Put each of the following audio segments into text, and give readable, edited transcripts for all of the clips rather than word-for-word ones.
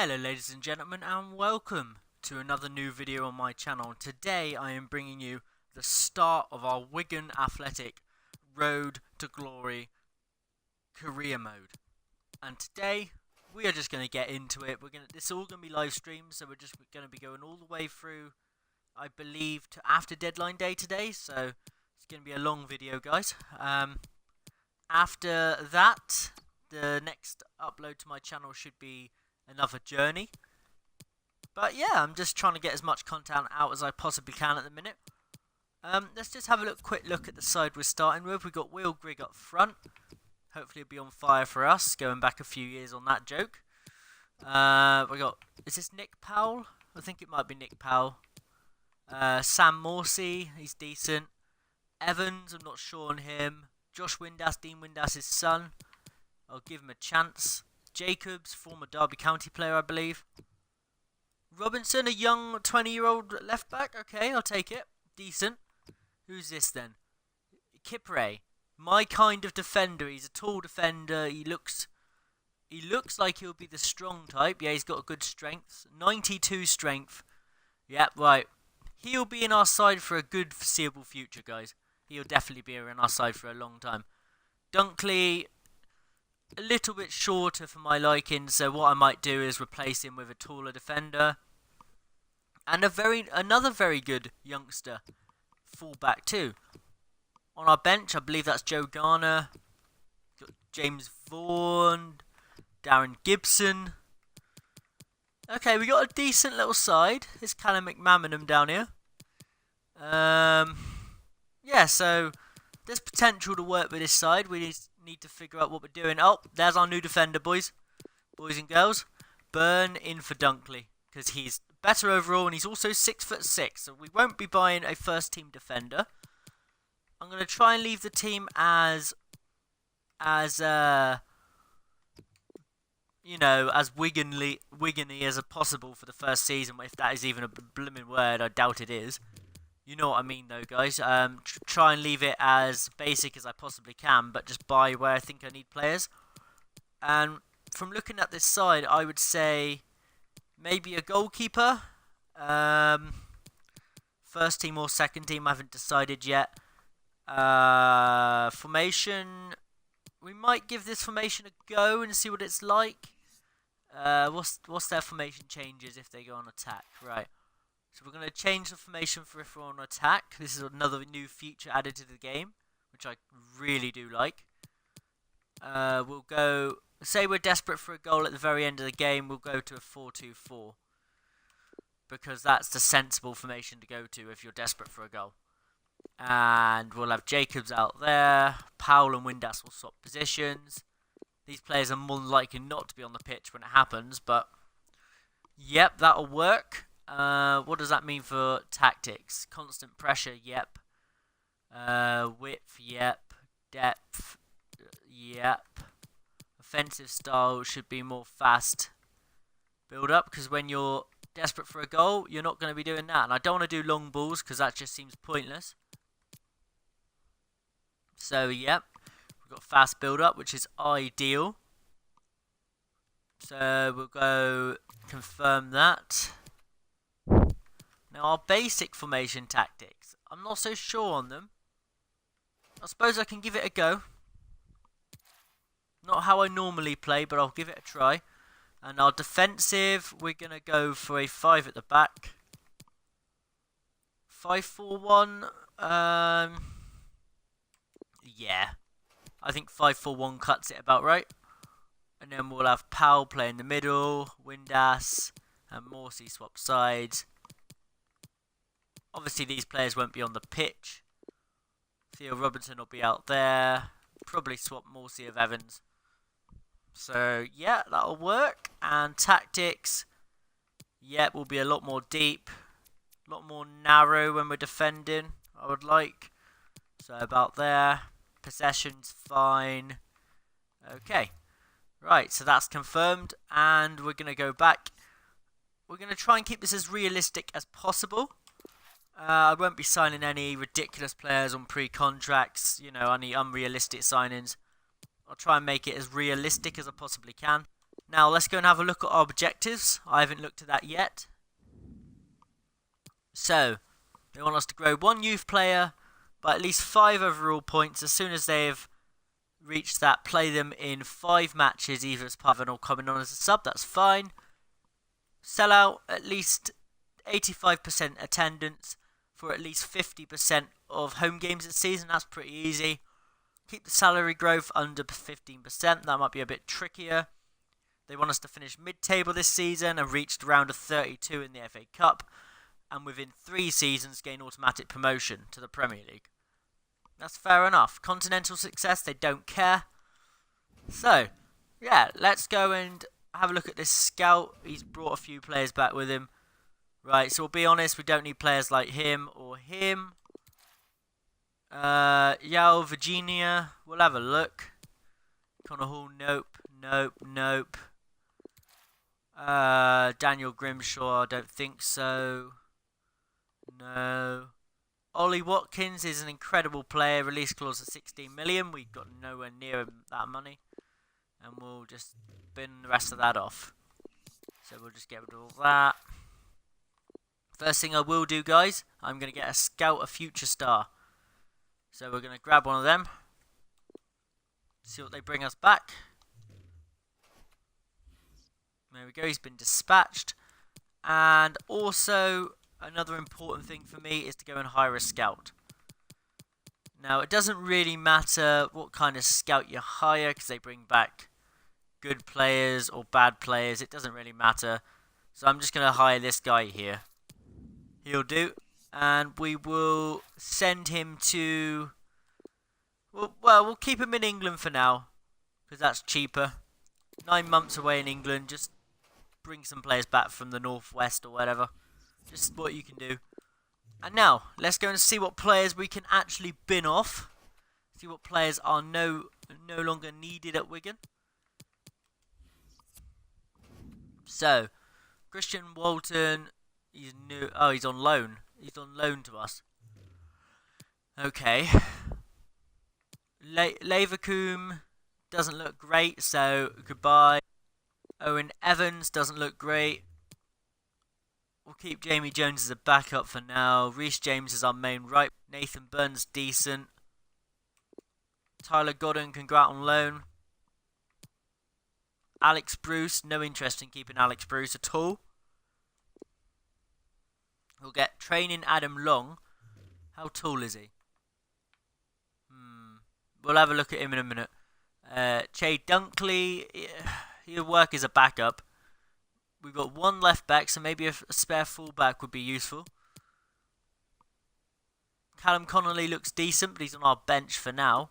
Hello ladies and gentlemen, and welcome to another new video on my channel. Today I am bringing you the start of our Wigan Athletic Road to Glory career mode. And today we are just going to get into it. This is all going to be live streamed, so we're just going to be going all the way through, I believe, to after deadline day today. So it's going to be a long video, guys. After that, the next upload to my channel should be another journey. But yeah, I'm just trying to get as much content out as I possibly can at the minute. Let's just have a quick look at the side we're starting with. We've got Will Grigg up front. Hopefully it'll be on fire for us, going back a few years on that joke. Is this Nick Powell? I think it might be Nick Powell. Sam Morsey, he's decent. Evans, I'm not sure on him. Josh Windass, Dean Windass's son. I'll give him a chance. Jacobs, former Derby County player, I believe. Robinson, a young 20-year-old left back. Okay, I'll take it. Decent. Who's this then? Kipre. My kind of defender. He's a tall defender. He looks like he'll be the strong type. Yeah, he's got a good strength. 92 strength. Yep, right. He'll be in our side for a good foreseeable future, guys. He'll definitely be in our side for a long time. Dunkley, a little bit shorter for my liking, so what I might do is replace him with a taller defender. And another very good youngster, fullback too. On our bench, I believe that's Joe Garner, got James Vaughan, Darren Gibson. Okay, we got a decent little side. It's Callum McMamonham down here. Yeah, so there's potential to work with this side. We need to figure out what we're doing. Oh, there's our new defender, boys and girls. Burn in for Dunkley, because he's better overall, and he's also 6'6", so we won't be buying a first team defender. I'm going to try and leave the team as Wiggany as possible for the first season, if that is even a blooming word. I doubt it is. You know what I mean, though, guys. Try and leave it as basic as I possibly can, but just buy where I think I need players. And from looking at this side, I would say maybe a goalkeeper. First team or second team, I haven't decided yet. Formation, we might give this formation a go and see what it's like. What's their formation changes if they go on attack? Right. So we're going to change the formation for if we're on attack. This is another new feature added to the game, which I really do like. We'll go, say we're desperate for a goal at the very end of the game, we'll go to a 4-2-4. Because that's the sensible formation to go to if you're desperate for a goal. And we'll have Jacobs out there. Powell and Windass will swap positions. These players are more than likely not to be on the pitch when it happens, but yep, that'll work. What does that mean for tactics? Constant pressure, yep. Width, yep. Depth, yep. Offensive style should be more fast build up, because when you're desperate for a goal, you're not going to be doing that. And I don't want to do long balls, because that just seems pointless. So, yep. We've got fast build up, which is ideal. So, we'll go confirm that. Now, our basic formation tactics, I'm not so sure on them. I suppose I can give it a go. Not how I normally play, but I'll give it a try. And our defensive, we're going to go for a 5 at the back. 5-4-1. Yeah. I think 5-4-1 cuts it about right. And then we'll have Powell play in the middle. Windass and Morsey swap sides. Obviously, these players won't be on the pitch. Theo Robinson will be out there. Probably swap Morsey of Evans. So, yeah, that'll work. And tactics, yeah, will be a lot more deep. A lot more narrow when we're defending, I would like. So, about there. Possession's fine. Okay. Right, so that's confirmed. And we're going to go back. We're going to try and keep this as realistic as possible. I won't be signing any ridiculous players on pre-contracts, any unrealistic signings. I'll try and make it as realistic as I possibly can. Now let's go and have a look at our objectives. I haven't looked at that yet. So, they want us to grow 1 youth player by at least 5 overall points. As soon as they've reached that, play them in 5 matches, either as part of an or coming on as a sub. That's fine. Sell out at least 85% attendance for at least 50% of home games this season. That's pretty easy. Keep the salary growth under 15%. That might be a bit trickier. They want us to finish mid-table this season and reach the round of 32 in the FA Cup. And within 3 seasons gain automatic promotion to the Premier League. That's fair enough. Continental success, they don't care. So, yeah, let's go and have a look at this scout. He's brought a few players back with him. Right, so we'll be honest, we don't need players like him or him. Yao, Virginia, we'll have a look. Connor Hall, nope. Daniel Grimshaw, I don't think so. No. Ollie Watkins is an incredible player. Release clause of 16 million. We've got nowhere near that money. And we'll just bin the rest of that off. So we'll just get rid of all that. First thing I will do, guys, I'm going to get a scout, a future star. So we're going to grab one of them. See what they bring us back. There we go. He's been dispatched. And also, another important thing for me is to go and hire a scout. Now, it doesn't really matter what kind of scout you hire because they bring back good players or bad players. It doesn't really matter. So I'm just going to hire this guy here. He'll do. And we will send him to... Well, we'll keep him in England for now because that's cheaper. 9 months away in England. Just bring some players back from the northwest or whatever. Just what you can do. And now, let's go and see what players we can actually bin off. See what players are no longer needed at Wigan. So, Christian Walton, he's new. Oh, he's on loan. He's on loan to us. Okay. Leverkusen doesn't look great, so goodbye. Owen Evans doesn't look great. We'll keep Jamie Jones as a backup for now. Reece James is our main right. Nathan Burns, decent. Tyler Godden can go out on loan. Alex Bruce, no interest in keeping Alex Bruce at all. We'll get training Adam Long. How tall is he? We'll have a look at him in a minute. Che Dunkley, he'll work as a backup. We've got 1 left back, so maybe a spare fullback would be useful. Callum Connolly looks decent, but he's on our bench for now.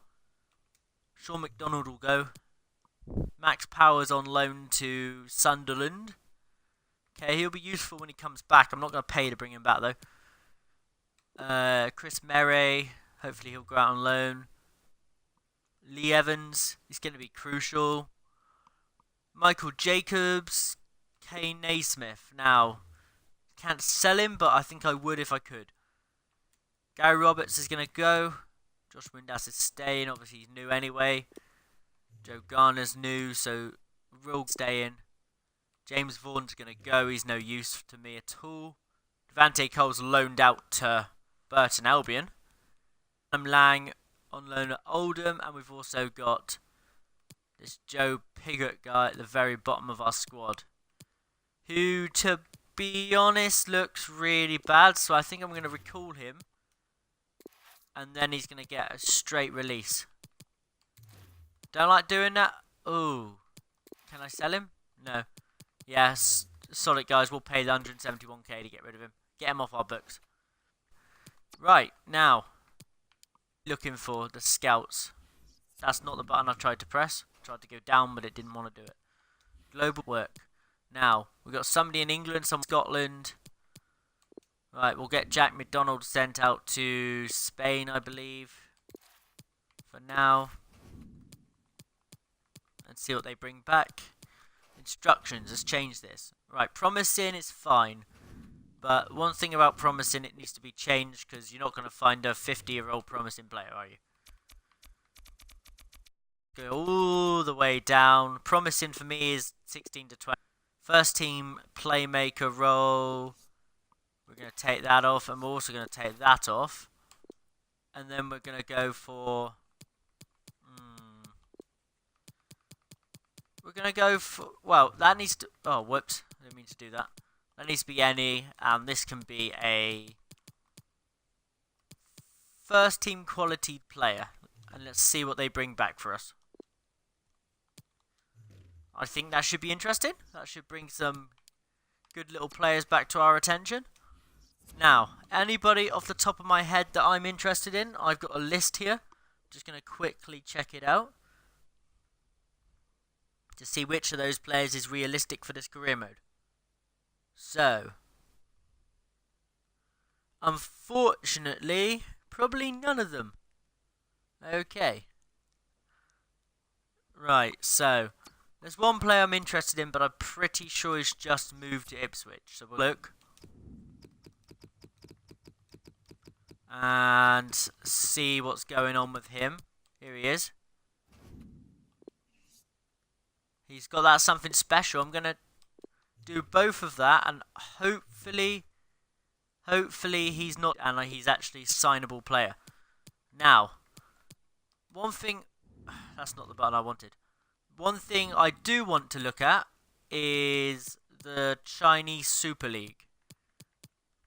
Sean McDonald will go. Max Powers on loan to Sunderland. Okay, he'll be useful when he comes back. I'm not going to pay to bring him back, though. Chris Merray, hopefully he'll go out on loan. Lee Evans, he's going to be crucial. Michael Jacobs, Kane Naismith. Now, can't sell him, but I think I would if I could. Gary Roberts is going to go. Josh Windass is staying. Obviously, he's new anyway. Joe Garner's new, so we'll stay in. James Vaughan's going to go. He's no use to me at all. Devante Cole's loaned out to Burton Albion. Lang on loan at Oldham. And we've also got this Joe Pigott guy at the very bottom of our squad, who, to be honest, looks really bad. So I think I'm going to recall him. And then he's going to get a straight release. Don't like doing that. Ooh. Can I sell him? No. Yes. Solid, guys. We'll pay the 171k to get rid of him. Get him off our books. Right. Now. Looking for the scouts. That's not the button I tried to press. Tried to go down, but it didn't want to do it. Global work. Now. We've got somebody in England, some in Scotland. Right. We'll get Jack McDonald sent out to Spain, I believe. For now. And see what they bring back. Instructions, let's change this. Right, promising is fine. But one thing about promising, it needs to be changed because you're not going to find a 50-year-old promising player, are you? go all the way down. Promising for me is 16 to 20. First team playmaker role. We're going to take that off, and we're also going to take that off. And then we're going to go for... We're going to go for... Well, that needs to... Oh, whoops. I didn't mean to do that. That needs to be any. And this can be a... first team quality player. And let's see what they bring back for us. I think that should be interesting. That should bring some good little players back to our attention. Now, anybody off the top of my head that I'm interested in, I've got a list here. Just going to quickly check it out to see which of those players is realistic for this career mode. So, unfortunately, probably none of them. Okay. Right, so, there's one player I'm interested in, but I'm pretty sure he's just moved to Ipswich. So we'll look. And see what's going on with him. Here he is. He's got that something special. I'm going to do both of that, and hopefully he's not, and he's actually a signable player. Now, one thing, that's not the button I wanted. One thing I do want to look at is the Chinese Super League.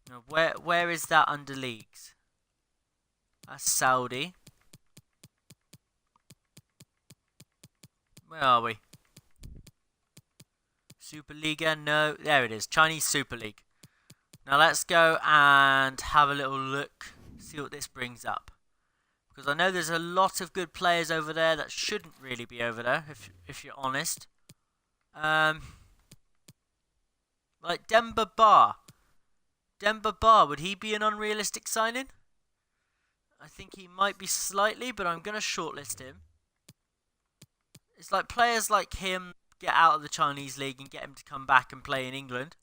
Now, where is that under leagues? That's Saudi. Where are we? Superliga? No, there it is. Chinese Super League. Now let's go and have a little look, see what this brings up. Because I know there's a lot of good players over there that shouldn't really be over there, if you're honest. Like Demba Ba. Demba Ba, would he be an unrealistic signing? I think he might be slightly, but I'm going to shortlist him. It's like players like him get out of the Chinese league and get him to come back and play in England.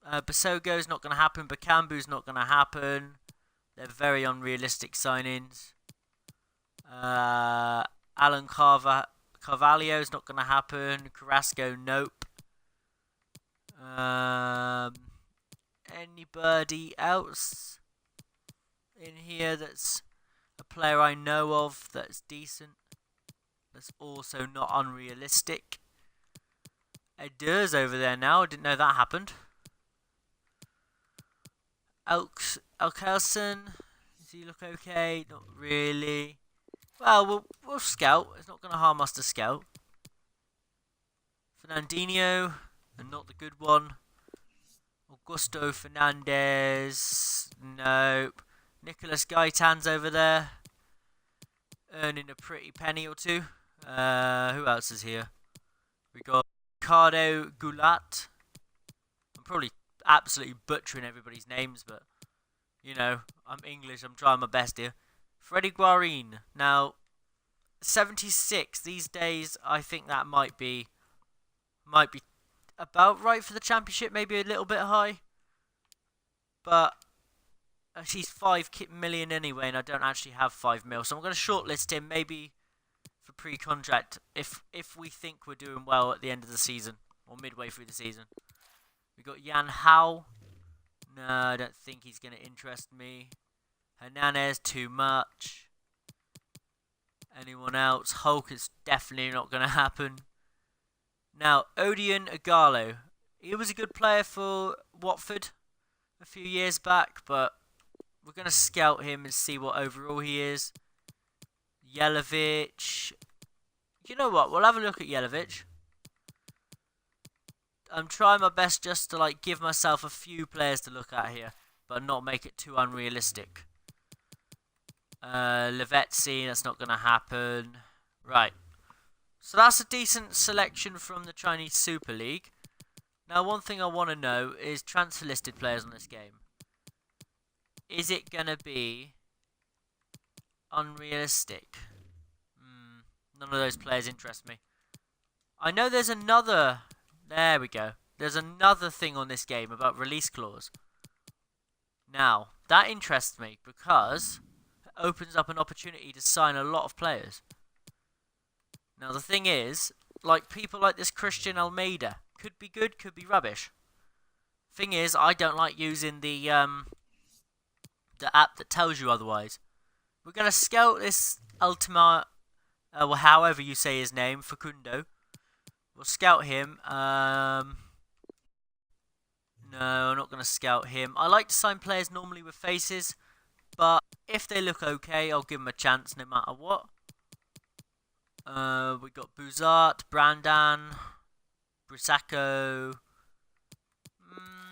Basogo's not going to happen. Bakambu's not going to happen. They're very unrealistic signings. Alan Carvalho's not going to happen. Carrasco, nope. Anybody else in here that's a player I know of that's decent? That's also not unrealistic. Eder's over there now. I didn't know that happened. Elkelson, does he look okay? Not really. Well, we'll scout. It's not going to harm us to scout. Fernandinho, and not the good one. Augusto Fernandez, nope. Nicholas Gaitan's over there, earning a pretty penny or two. Who else is here? We got Ricardo Goulat. I'm probably absolutely butchering everybody's names, but you know, I'm English, I'm trying my best here. Freddie Guarin. Now, 76 these days, I think that might be about right for the championship, maybe a little bit high. But he's 5 million anyway, and I don't actually have 5 mil, so I'm going to shortlist him maybe for pre-contract if we think we're doing well at the end of the season or midway through the season. We got Yan Hao. No, I don't think he's going to interest me. Hernandez, too much. Anyone else? Hulk is definitely not going to happen. Now, Odion Igalo. He was a good player for Watford a few years back, but we're going to scout him and see what overall he is. Jelavic. You know what? We'll have a look at Jelavic. I'm trying my best just to give myself a few players to look at here, but not make it too unrealistic. Lavezzi, that's not going to happen. Right. So that's a decent selection from the Chinese Super League. Now, one thing I want to know is transfer listed players on this game. Is it going to be unrealistic? None of those players interest me. I know there's another... There we go. There's another thing on this game about release clause. Now, that interests me because it opens up an opportunity to sign a lot of players. Now the thing is, like people like this Christian Almeida could be good, could be rubbish. Thing is, I don't like using the app that tells you otherwise. We're gonna scout this Ultima, well, however you say his name, Facundo. We'll scout him. No, I'm not gonna scout him. I like to sign players normally with faces, but if they look okay, I'll give them a chance no matter what. We got Buzart, Brandan, Brisacco.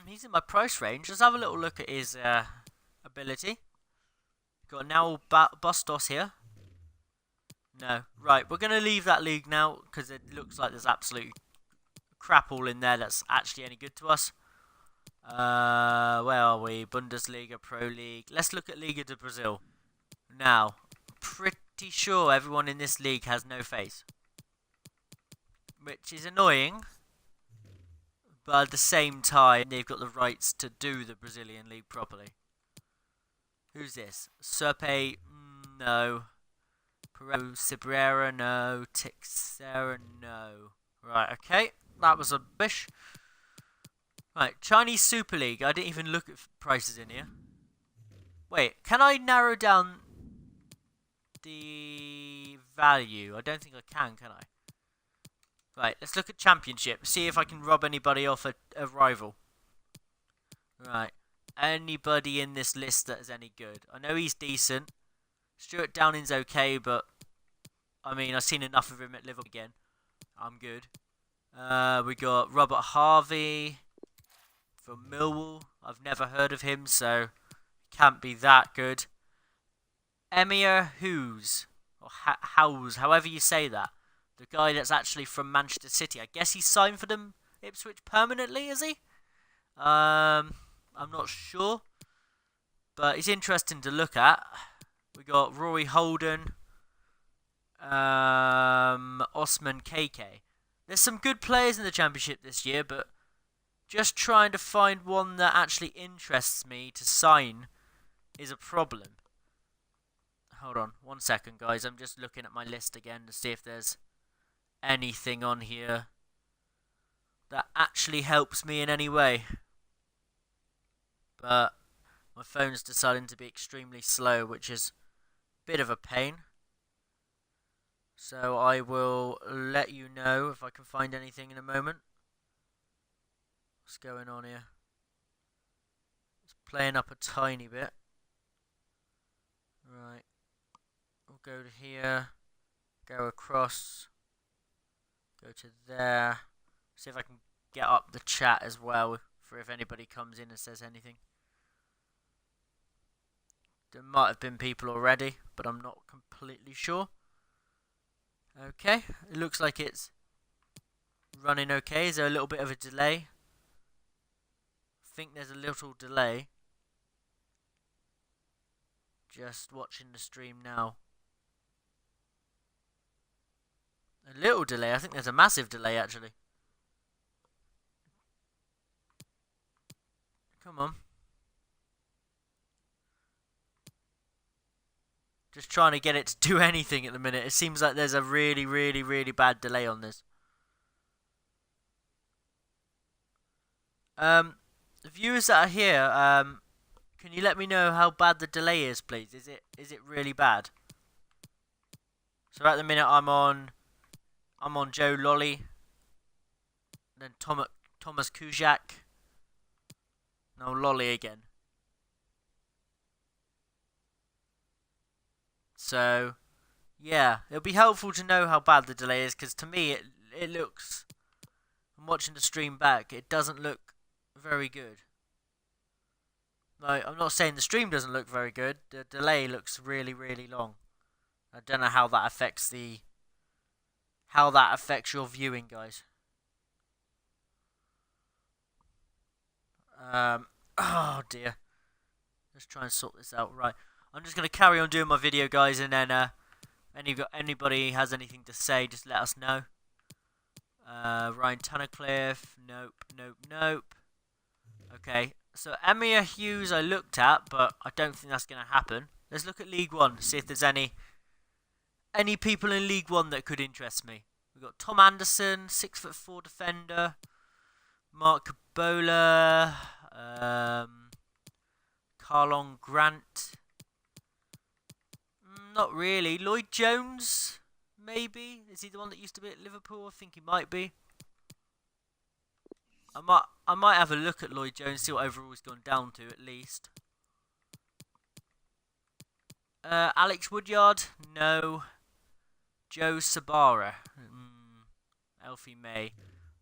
He's in my price range. Let's have a little look at his ability. Got now Bustos here. No. Right, we're going to leave that league now because it looks like there's absolute crap all in there that's actually any good to us. Where are we? Bundesliga, Pro League. Let's look at Liga de Brazil. Now, pretty sure everyone in this league has no face. Which is annoying. But at the same time, they've got the rights to do the Brazilian league properly. Who's this? Serpe? No. Pereira, Cibrera? No. Tixera? No. Right, okay. That was a bish. Right, Chinese Super League. I didn't even look at prices in here. Wait, can I narrow down the value? I don't think I can I? Right, let's look at Championship. See if I can rob anybody off a rival. Right. Anybody in this list that is any good? I know he's decent. Stuart Downing's okay, but I mean, I've seen enough of him at Liverpool again. I'm good. We got Robert Harvey from Millwall. I've never heard of him, so can't be that good. Emir Hughes, or Howes, however you say that. The guy that's actually from Manchester City. I guess he's signed for them Ipswich permanently, is he? I'm not sure. But he's interesting to look at. We got Rory Holden. Osman KK. There's some good players in the Championship this year, but just trying to find one that actually interests me to sign is a problem. Hold on, 1 second, guys. I'm just looking at my list again to see if there's anything on here that actually helps me in any way. But my phone's deciding to be extremely slow, which is a bit of a pain. So I will let you know if I can find anything in a moment. What's going on here? It's playing up a tiny bit. Right. We'll go to here. Go across. Go to there. See if I can get up the chat as well for if anybody comes in and says anything. There might have been people already, but I'm not completely sure. Okay, it looks like it's running okay. Is there a little bit of a delay? I think there's a little delay. Just watching the stream now. A little delay. I think there's a massive delay actually. Come on. Just trying to get it to do anything at the minute. It seems like there's a really, really, really bad delay on this. The viewers that are here, can you let me know how bad the delay is, please? Is it really bad? So at the minute I'm on Joe Lolly, then Thomas Kujak, now Lolly again. So, yeah, it'll be helpful to know how bad the delay is, because to me it looks, I'm watching the stream back, it doesn't look very good. Like, I'm not saying the stream doesn't look very good, the delay looks really, really long. I don't know how that affects your viewing, guys. Oh dear. Let's try and sort this out. Right. I'm just going to carry on doing my video, guys, and then anybody has anything to say, just let us know. Ryan Tunnicliffe, nope. Okay, so Emir Hughes I looked at, but I don't think that's going to happen. Let's look at League One, see if there's Any people in League One that could interest me? We've got Tom Anderson, 6'4" defender. Mark Bola. Carlon Grant. Not really. Lloyd Jones, maybe? Is he the one that used to be at Liverpool? I think he might be. I might have a look at Lloyd Jones, see what overall he's gone down to at least. Alex Woodyard? No. Joe Sabara? Elfie May.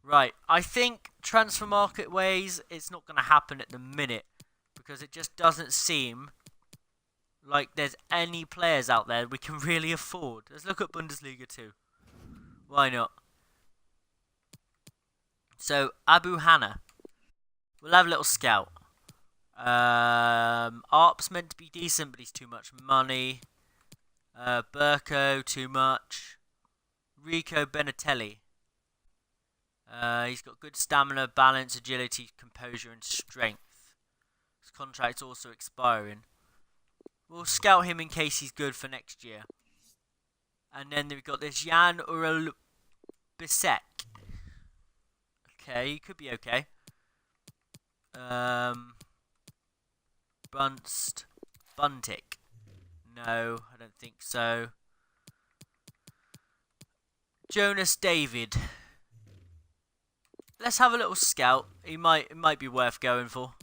Right, I think transfer market ways, it's not going to happen at the minute. Because it just doesn't seem like there's any players out there we can really afford. Let's look at Bundesliga too. Why not? So, Abu Hanna. We'll have a little scout. Arp's meant to be decent, but he's too much money. Burko, too much. Rico Benatelli. He's got good stamina, balance, agility, composure, and strength. His contract's also expiring. We'll scout him in case he's good for next year. And then we've got this Jan Ural Bisek. Okay, he could be okay. Buntic. No, I don't think so. Jonas David. Let's have a little scout. It might be worth going for.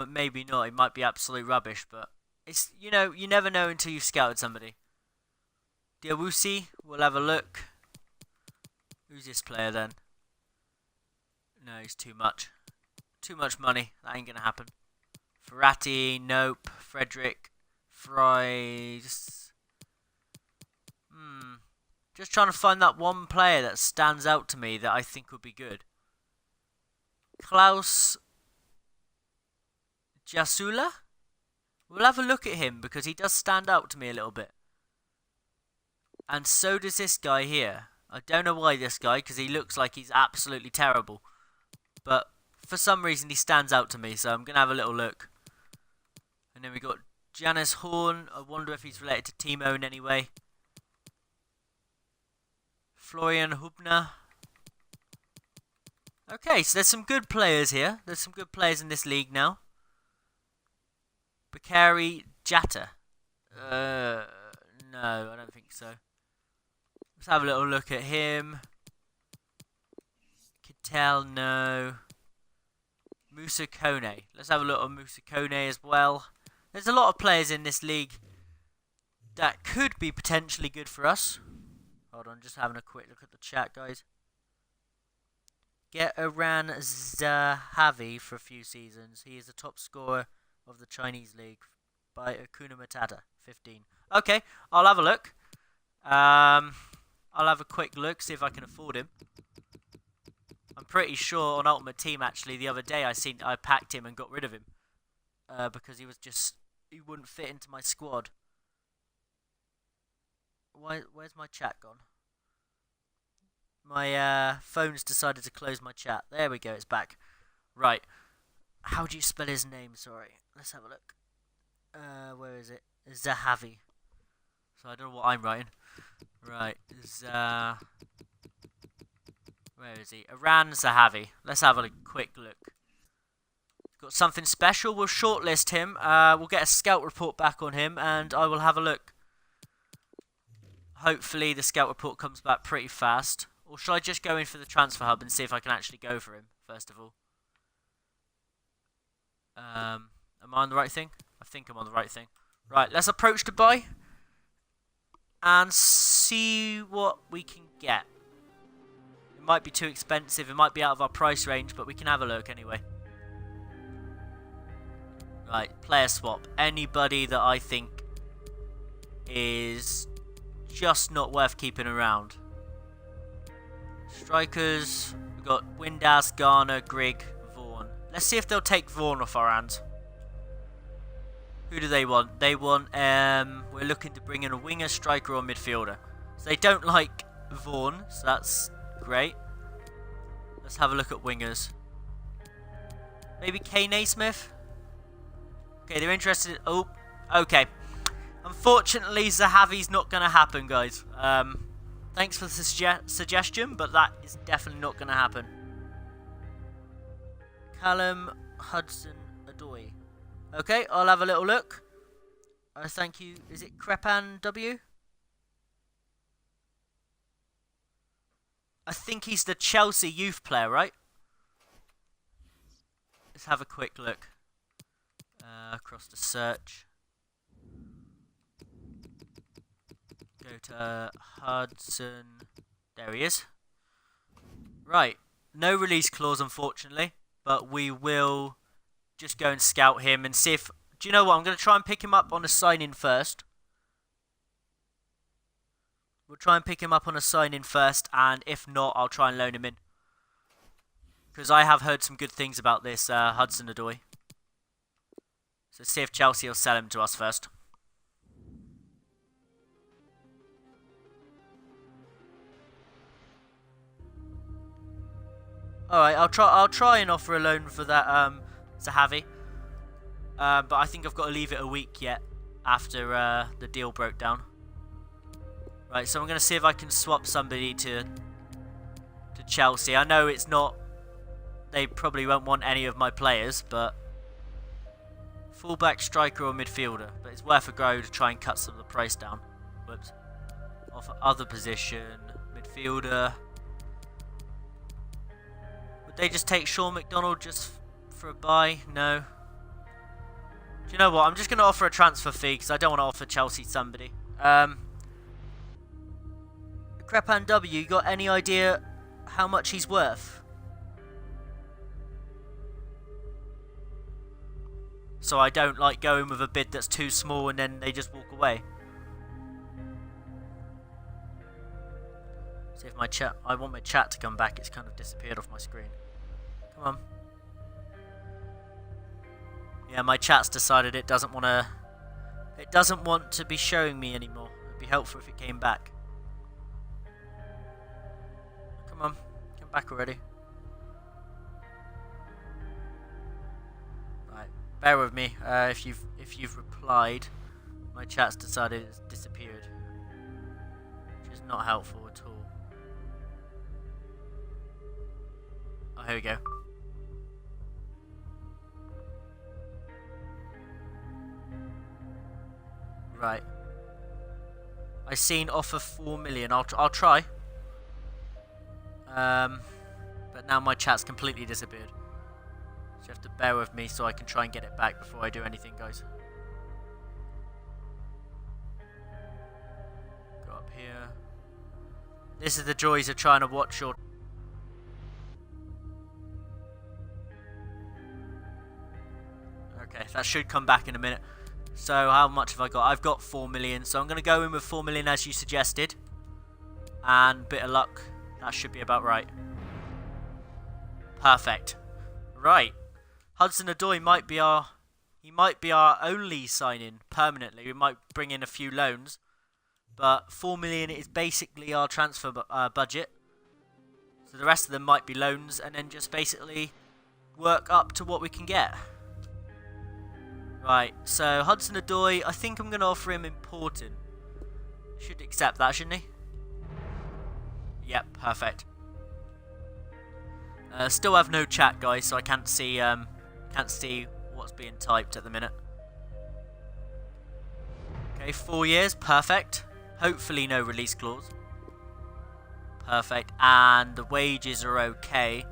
Maybe not. It might be absolute rubbish, but it's, you know, you never know until you've scouted somebody. Diawusi, we'll have a look. Who's this player then? No, he's too much. Too much money. That ain't gonna happen. Ferrati, nope. Frederick, Fries. Just trying to find that one player that stands out to me that I think would be good. Klaus Jasula? We'll have a look at him because he does stand out to me a little bit. And so does this guy here. I don't know why this guy, because he looks like he's absolutely terrible. But for some reason he stands out to me, so I'm going to have a little look. And then we got Janice Horn. I wonder if he's related to Timo in any way. Florian Hubner. Okay, so there's some good players here. There's some good players in this league now. Bakary Jatta. No, I don't think so. Let's have a little look at him. Kittel, no. Musa Kone. Let's have a look at Musa Kone as well. There's a lot of players in this league that could be potentially good for us. Hold on, just having a quick look at the chat, guys. Get Iran Zahavi for a few seasons. He is the top scorer of the Chinese league by Akuna Matata, 15. Okay, I'll have a look. I'll have a quick look, see if I can afford him. I'm pretty sure on Ultimate Team, actually, the other day I packed him and got rid of him. Because he wouldn't fit into my squad. Where's my chat gone? My phone's decided to close my chat. There we go, it's back. Right. How do you spell his name? Sorry. Let's have a look. Where is it? Zahavi. So I don't know what I'm writing. Right. Where is he? Iran Zahavi. Let's have a quick look. Got something special. We'll shortlist him. We'll get a scout report back on him, and I will have a look. Hopefully the scout report comes back pretty fast. Or should I just go in for the transfer hub and see if I can actually go for him, first of all? Am I on the right thing? I think I'm on the right thing. Right, let's approach Dubai and see what we can get. It might be too expensive, it might be out of our price range, but we can have a look anyway. Right, player swap. Anybody that I think is just not worth keeping around. Strikers, we've got Windass, Garner, Grigg, Vaughan. Let's see if they'll take Vaughan off our hands. Who do they want? They want, we're looking to bring in a winger, striker or midfielder. So they don't like Vaughan, so that's great. Let's have a look at wingers. Maybe K. Naismith? Okay, they're interested in, oh, okay. Unfortunately, Zahavi's not going to happen, guys. Thanks for the suggestion, but that is definitely not going to happen. Callum Hudson-Odoi. Okay, I'll have a little look. Thank you. Is it Crepan W? I think he's the Chelsea youth player, right? Let's have a quick look. Across the search. Go to Hudson. There he is. Right. No release clause, unfortunately. But we will just go and scout him and see if... Do you know what? I'm going to try and pick him up on a sign-in first. We'll try and pick him up on a sign-in first. And if not, I'll try and loan him in. Because I have heard some good things about this Hudson-Odoi. So see if Chelsea will sell him to us first. Alright, I'll try and offer a loan for that Zahavi. But I think I've got to leave it a week yet after the deal broke down. Right, so I'm going to see if I can swap somebody to Chelsea. I know it's not... They probably won't want any of my players, but... Fullback, striker or midfielder. But it's worth a go to try and cut some of the price down. Whoops. Offer other position. Midfielder. Would they just take Sean McDonald just for a buy? No. Do you know what? I'm just going to offer a transfer fee because I don't want to offer Chelsea somebody. Crepan W, you got any idea how much he's worth? So I don't like going with a bid that's too small and then they just walk away. See if my chat... I want my chat to come back. It's kind of disappeared off my screen. Come on. Yeah, my chat's decided it doesn't want to... It doesn't want to be showing me anymore. It'd be helpful if it came back. Come on. Come back already. Bear with me. If you've replied, my chat's decided it's disappeared, which is not helpful at all. Oh, here we go. Right. I seen offer 4 million. I'll try. But now my chat's completely disappeared. So you have to bear with me so I can try and get it back before I do anything, guys. Go up here. This is the joys of trying to watch your... Okay, that should come back in a minute. So how much have I got? I've got 4 million. So I'm going to go in with 4 million as you suggested. And bit of luck. That should be about right. Perfect. Right. Hudson-Odoi might be our only sign-in permanently. We might bring in a few loans, but 4 million is basically our transfer budget. So the rest of them might be loans, and then just basically work up to what we can get. Right. So Hudson-Odoi, I think I'm going to offer him important. Should accept that, shouldn't he? Yep. Perfect. Still have no chat, guys, so I can't see what's being typed at the minute. Okay, 4 years, perfect. Hopefully no release clause. Perfect, and the wages are okay,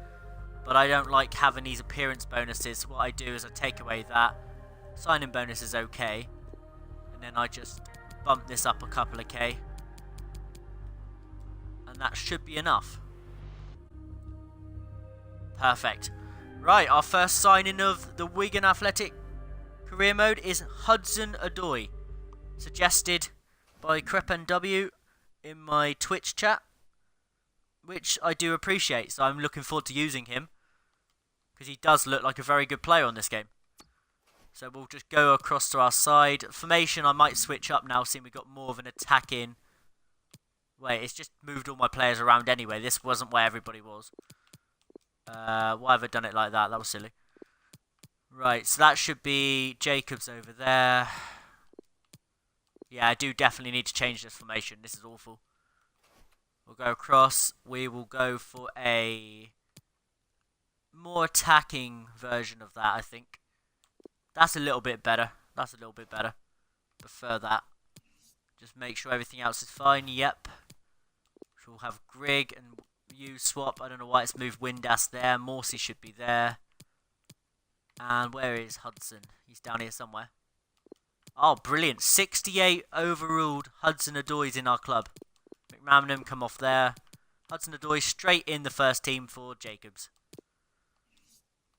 but I don't like having these appearance bonuses. So what I do is I take away that. Signing bonus is okay, and then I just bump this up a couple of K, and that should be enough. Perfect. Right, our first signing of the Wigan Athletic career mode is Hudson-Odoi, suggested by Crepan W in my Twitch chat, which I do appreciate, so I'm looking forward to using him, because he does look like a very good player on this game. So we'll just go across to our side. Formation I might switch up now, seeing we've got more of an attacking... Wait, it's just moved all my players around anyway. This wasn't where everybody was. Why have I done it like that? That was silly. Right, so that should be Jacobs over there. Yeah, I do definitely need to change this formation. This is awful. We'll go across. We will go for a more attacking version of that, I think. That's a little bit better. That's a little bit better. Prefer that. Just make sure everything else is fine. Yep. So we'll have Grig and you swap. I don't know why it's moved Windass there. Morsey should be there. And where is Hudson? He's down here somewhere. Oh, brilliant. 68 overruled. Hudson-Odoi's in our club. McManaman come off there. Hudson-Odoi straight in the first team for Jacobs.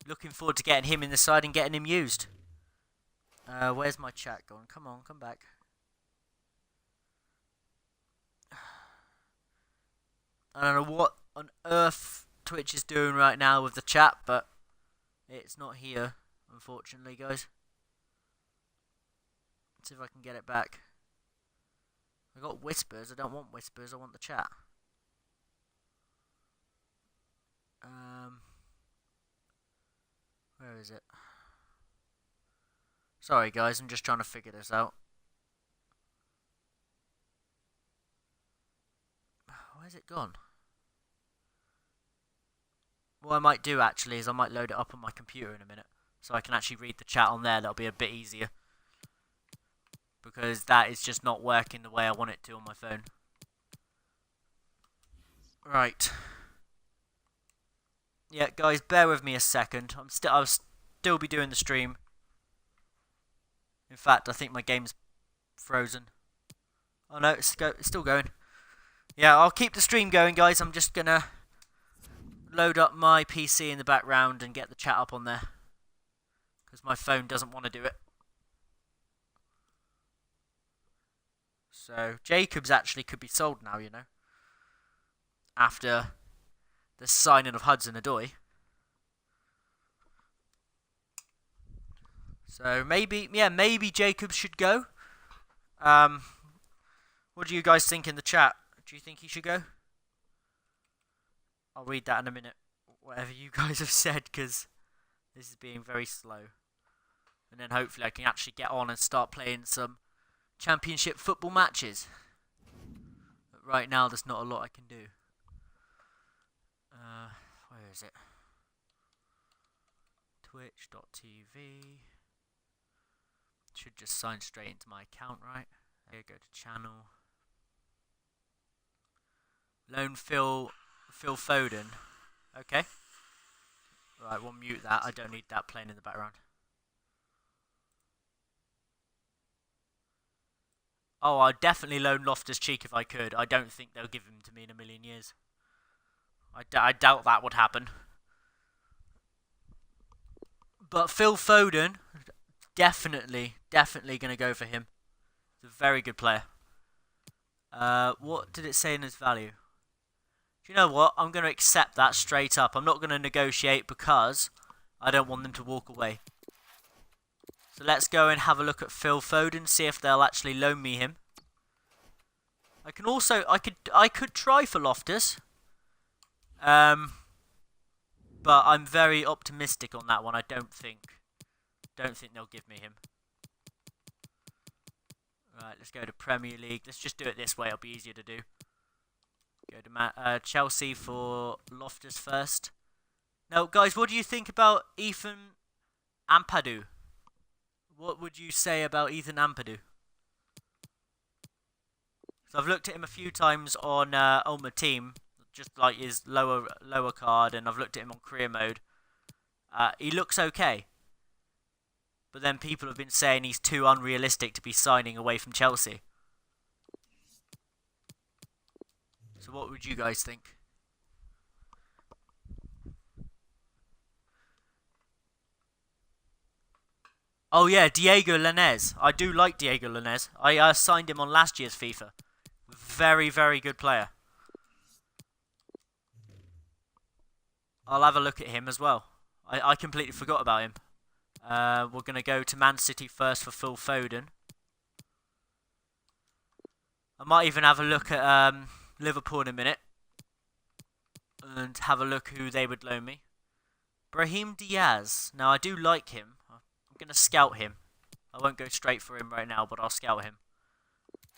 Looking forward to getting him in the side and getting him used. Where's my chat gone? Come on, come back. I don't know what on earth Twitch is doing right now with the chat, but it's not here, unfortunately, guys. Let's see if I can get it back. I got whispers. I don't want whispers. I want the chat. Where is it? Sorry, guys. I'm just trying to figure this out. Where's it gone? What I might do, actually, is I might load it up on my computer in a minute. So I can actually read the chat on there. That'll be a bit easier. Because that is just not working the way I want it to on my phone. Right. Yeah, guys, bear with me a second. I'll still be doing the stream. In fact, I think my game's frozen. Oh no, it's still going. Yeah, I'll keep the stream going, guys. I'm just gonna load up my PC in the background and get the chat up on there. Because my phone doesn't want to do it. So, Jacobs actually could be sold now, you know. After the signing of Hudson-Odoi. So, maybe Jacobs should go. What do you guys think in the chat? Do you think he should go? I'll read that in a minute. Whatever you guys have said, because this is being very slow. And then hopefully I can actually get on and start playing some championship football matches. But right now there's not a lot I can do. Where is it? Twitch.tv. Should just sign straight into my account, right? Here, go to channel. Loan Phil Foden. Okay. Right, we'll mute that. I don't need that playing in the background. Oh, I'd definitely loan Loftus-Cheek if I could. I don't think they'll give him to me in a million years. I doubt that would happen. But Phil Foden, definitely going to go for him. He's a very good player. What did it say in his value? Do you know what? I'm going to accept that straight up. I'm not going to negotiate because I don't want them to walk away. So let's go and have a look at Phil Foden, see if they'll actually loan me him. I can also, I could try for Loftus. But I'm very optimistic on that one. I don't think they'll give me him. Right, let's go to Premier League. Let's just do it this way. It'll be easier to do. Go to Chelsea for Loftus first. Now, guys, what do you think about Ethan Ampadu? What would you say about Ethan Ampadu? So I've looked at him a few times on Ultimate Team, just like his lower card, and I've looked at him on career mode. He looks okay. But then people have been saying he's too unrealistic to be signing away from Chelsea. So what would you guys think? Oh yeah, Diego Lainez. I do like Diego Lainez. I signed him on last year's FIFA. Very, very good player. I'll have a look at him as well. I completely forgot about him. We're going to go to Man City first for Phil Foden. I might even have a look at Liverpool in a minute. And have a look who they would loan me. Brahim Diaz. Now, I do like him. I'm going to scout him. I won't go straight for him right now, but I'll scout him.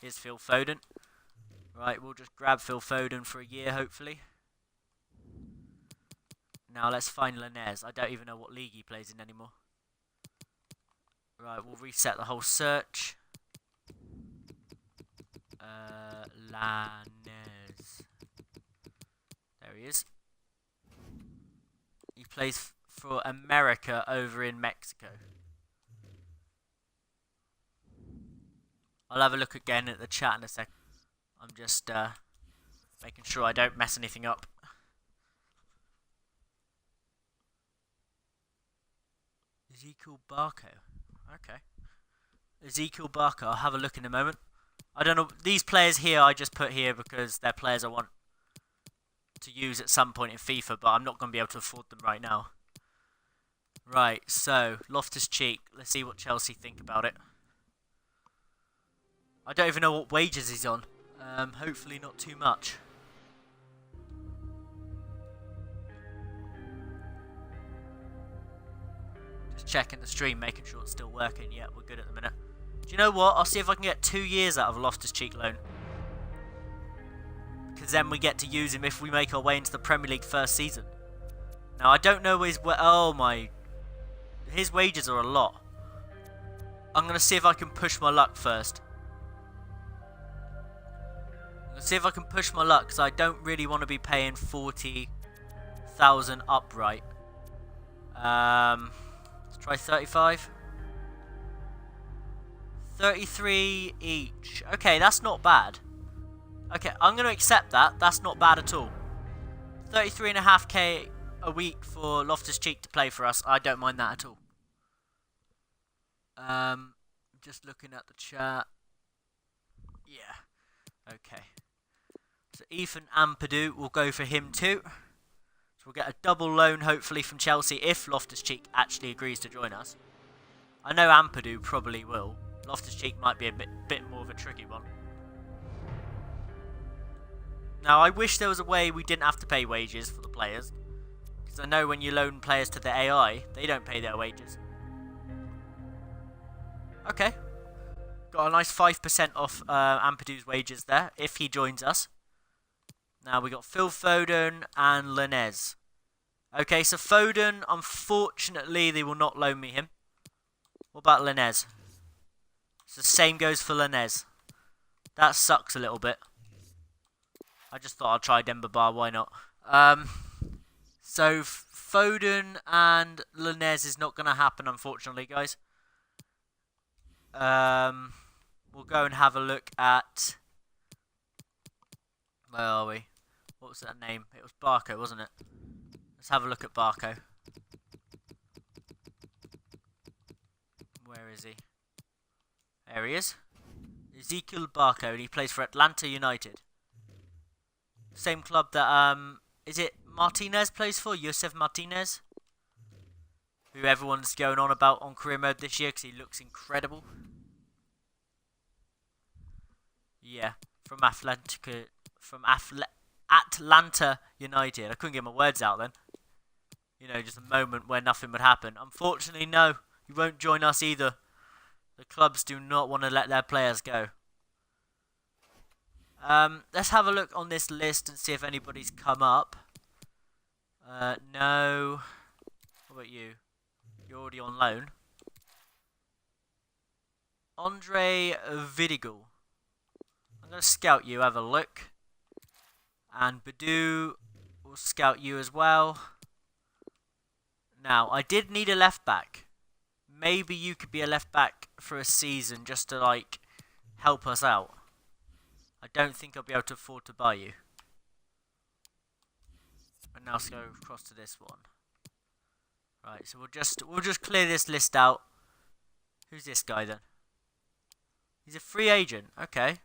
Here's Phil Foden. Right, we'll just grab Phil Foden for a year, hopefully. Now let's find Lanez. I don't even know what league he plays in anymore. Right, we'll reset the whole search. Lanez. There he is. He plays for America over in Mexico. I'll have a look again at the chat in a sec. I'm just making sure I don't mess anything up. Ezekiel Barco. Okay. Ezekiel Barco. I'll have a look in a moment. I don't know. These players here I just put here because they're players I want to use at some point in FIFA, but I'm not going to be able to afford them right now. Right, so Loftus-Cheek. Let's see what Chelsea think about it. I don't even know what wages he's on. Hopefully not too much. Just checking the stream, making sure it's still working. Yeah, we're good at the minute. Do you know what? I'll see if I can get 2 years out of a Loftus-Cheek loan. Because then we get to use him if we make our way into the Premier League first season. Now, I don't know his... Oh, my... His wages are a lot. I'm going to see if I can push my luck first. See if I can push my luck, because I don't really want to be paying 40,000 upright. Let's try 35. 33 each. Okay, that's not bad. Okay, I'm going to accept that. That's not bad at all. 33.5k a week for Loftus-Cheek to play for us. I don't mind that at all. Just looking at the chat. Yeah. Okay. So Ethan Ampadu will go for him too. So we'll get a double loan hopefully from Chelsea if Loftus-Cheek actually agrees to join us. I know Ampadu probably will. Loftus-Cheek might be a bit more of a tricky one. Now I wish there was a way we didn't have to pay wages for the players. Because I know when you loan players to the AI, they don't pay their wages. Okay. Got a nice 5% off Ampadu's wages there if he joins us. Now we got Phil Foden and Lanez. Okay, so Foden, unfortunately, they will not loan me him. What about Lanez? So the same goes for Lanez. That sucks a little bit. I just thought I'd try Demba Ba, why not? So Foden and Lanez is not going to happen, unfortunately, guys. We'll go and have a look at... Where are we? What was that name? It was Barco, wasn't it? Let's have a look at Barco. Where is he? There he is. Ezekiel Barco, and he plays for Atlanta United. Same club that, is it Martinez plays for? Josef Martinez? Who everyone's going on about on career mode this year because he looks incredible. Yeah, from Atlanta United. I couldn't get my words out then. You know, just a moment where nothing would happen. Unfortunately, no. You won't join us either. The clubs do not want to let their players go. Let's have a look on this list and see if anybody's come up. No. What about you? You're already on loan. Andre Vidigal. I'm going to scout you, have a look. And Badu will scout you as well. Now, I did need a left back. Maybe you could be a left back for a season just to, like, help us out. I don't think I'll be able to afford to buy you. And now let's go across to this one. Right, so we'll just clear this list out. Who's this guy then? He's a free agent. Okay.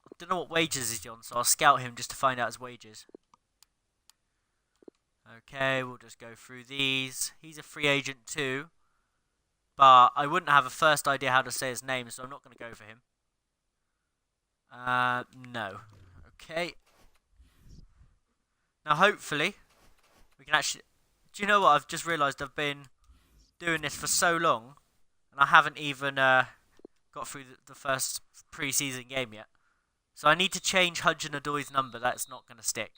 I don't know what wages he's on, so I'll scout him just to find out his wages. Okay, we'll just go through these. He's a free agent too. But I wouldn't have a first idea how to say his name, so I'm not going to go for him. No. Okay. Now, hopefully, we can actually... Do you know what? I've just realised I've been doing this for so long, and I haven't even got through the first pre-season game yet. So I need to change Hudson-Odoi's number. That's not going to stick.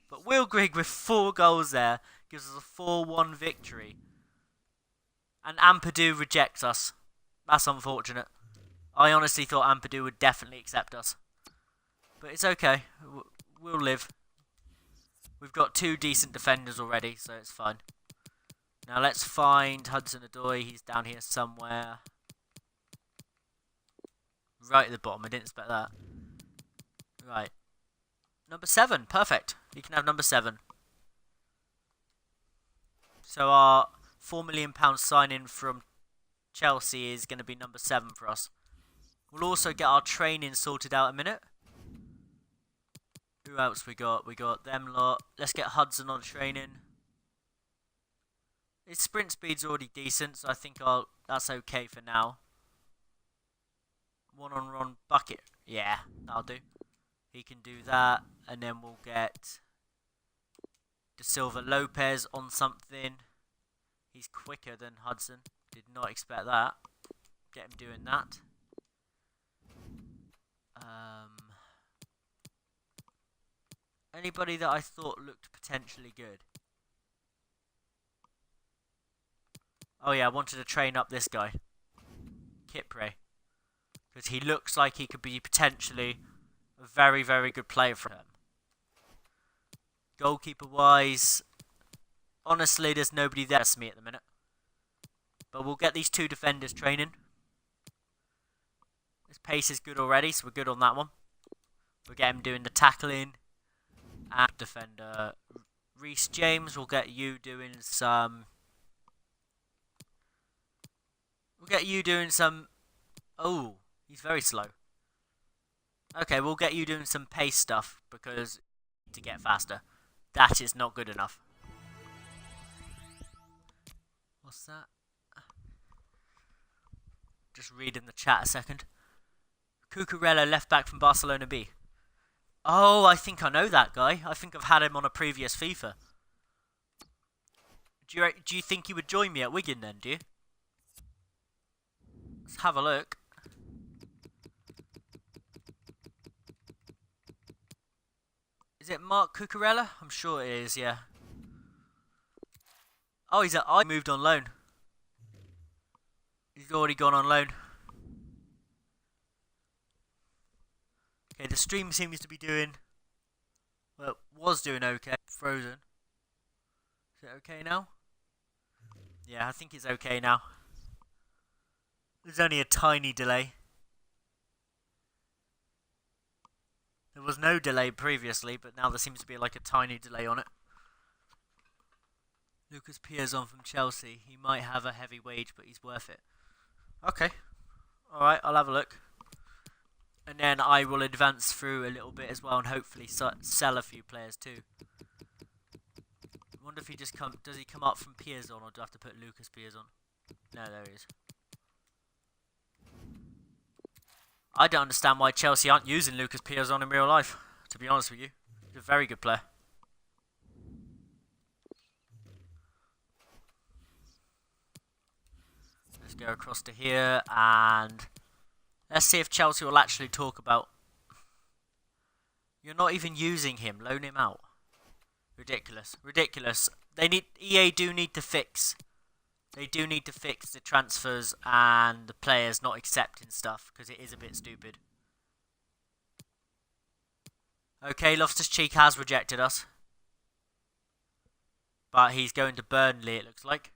But Will Grigg with 4 goals there gives us a 4-1 victory. And Ampadu rejects us. That's unfortunate. I honestly thought Ampadu would definitely accept us. But it's okay. We'll live. We've got 2 decent defenders already, so it's fine. Now let's find Hudson-Odoi. He's down here somewhere. Right at the bottom. I didn't expect that. Right. Number 7. Perfect. You can have number 7. So our £4 million sign-in from Chelsea is going to be number 7 for us. We'll also get our training sorted out in a minute. Who else we got? We got them lot. Let's get Hudson on training. His sprint speed's already decent, so I think that's okay for now. 1-on-1 bucket. Yeah, that'll do. He can do that, and then we'll get De Silva Lopez on something. He's quicker than Hudson. Did not expect that. Get him doing that. Anybody that I thought looked potentially good? Oh yeah, I wanted to train up this guy. Kipre. Because he looks like he could be potentially a very, very good player for him. Goalkeeper-wise, honestly, there's nobody there to me at the minute. But we'll get these 2 defenders training. His pace is good already, so we're good on that one. We'll get him doing the tackling. And defender Reece James, we'll get you doing some... Oh, he's very slow. Okay, we'll get you doing some pace stuff because to get faster. That is not good enough. What's that? Just reading the chat a second. Cucurella, left back from Barcelona B. Oh, I think I know that guy. I think I've had him on a previous FIFA. Do you think he would join me at Wigan then, do you? Let's have a look. Is it Mark Cucurella? I'm sure it is, yeah. Oh, I moved on loan. He's already gone on loan. Okay, the stream seems to be doing... Well, was doing okay. Frozen. Is it okay now? Yeah, I think it's okay now. There's only a tiny delay. There was no delay previously, but now there seems to be like a tiny delay on it. Lucas Piazon from Chelsea. He might have a heavy wage, but he's worth it. Okay. Alright, I'll have a look. And then I will advance through a little bit as well and hopefully sell a few players too. I wonder if he just does he come up from Piazon or do I have to put Lucas Piazon? No, there he is. I don't understand why Chelsea aren't using Lucas Piazon in real life, to be honest with you. He's a very good player. Let's go across to here and let's see if Chelsea will actually talk about... You're not even using him, loan him out. Ridiculous, ridiculous. EA do need to fix. They do need to fix the transfers and the players not accepting stuff because it is a bit stupid. Okay, Loftus-Cheek has rejected us. But he's going to Burnley, it looks like.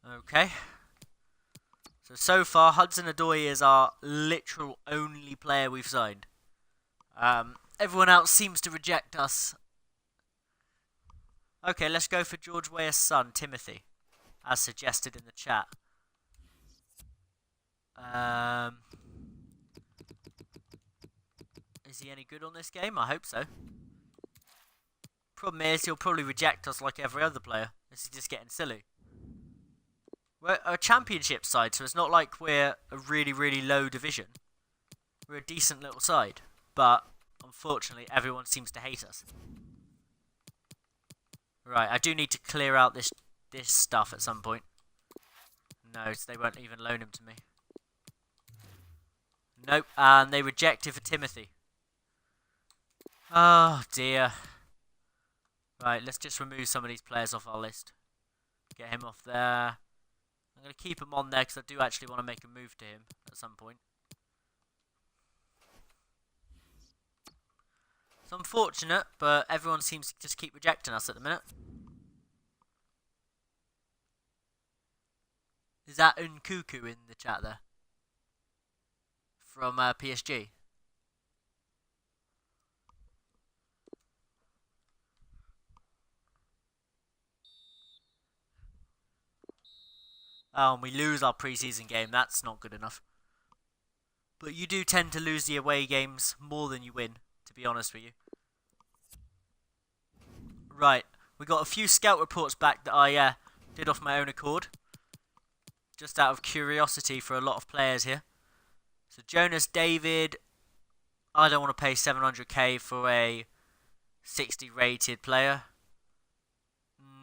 Okay. So far, Hudson-Odoi is our literal only player we've signed. Everyone else seems to reject us. Okay, let's go for George Weah's son, Timothy, as suggested in the chat. Is he any good on this game? I hope so. Problem is, he'll probably reject us like every other player. This is just getting silly. We're a championship side, so it's not like we're a really, really low division. We're a decent little side, but unfortunately, everyone seems to hate us. Right, I do need to clear out this stuff at some point. No, so they won't even loan him to me. Nope, and they rejected for Timothy. Oh dear. Right, let's just remove some of these players off our list. Get him off there. I'm going to keep him on there because I do actually want to make a move to him at some point. It's unfortunate, but everyone seems to just keep rejecting us at the minute. Is that Nkuku in the chat there? From PSG? Oh, and we lose our pre-season game. That's not good enough. But you do tend to lose the away games more than you win, to be honest with you. Right, we got a few scout reports back that I did off my own accord. Just out of curiosity for a lot of players here. So Jonas David, I don't want to pay 700k for a 60 rated player.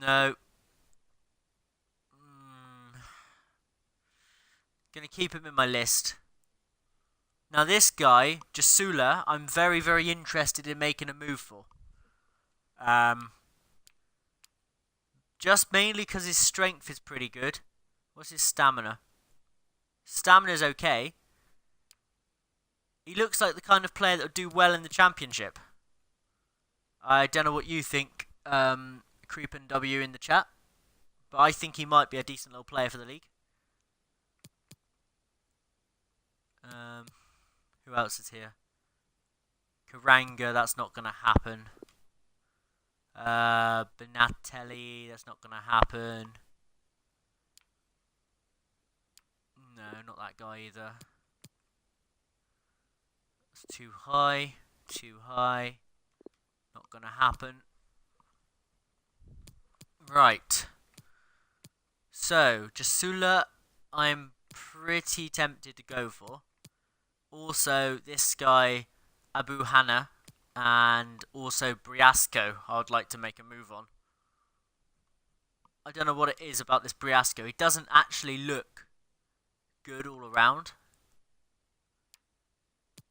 No. Gonna keep him in my list. Now this guy, Jasula, I'm very, very interested in making a move for. Just mainly because his strength is pretty good. What's his stamina? Stamina's okay. He looks like the kind of player that would do well in the championship. I don't know what you think, Creepin' W in the chat. But I think he might be a decent little player for the league. Who else is here? Karanga, that's not going to happen. Benatelli, that's not going to happen. No, not that guy either. It's too high. Too high. Not going to happen. Right. So, Jasula, I'm pretty tempted to go for. Also, this guy, Abu Hanna, and also Briasco, I would like to make a move on. I don't know what it is about this Briasco. He doesn't actually look good all around.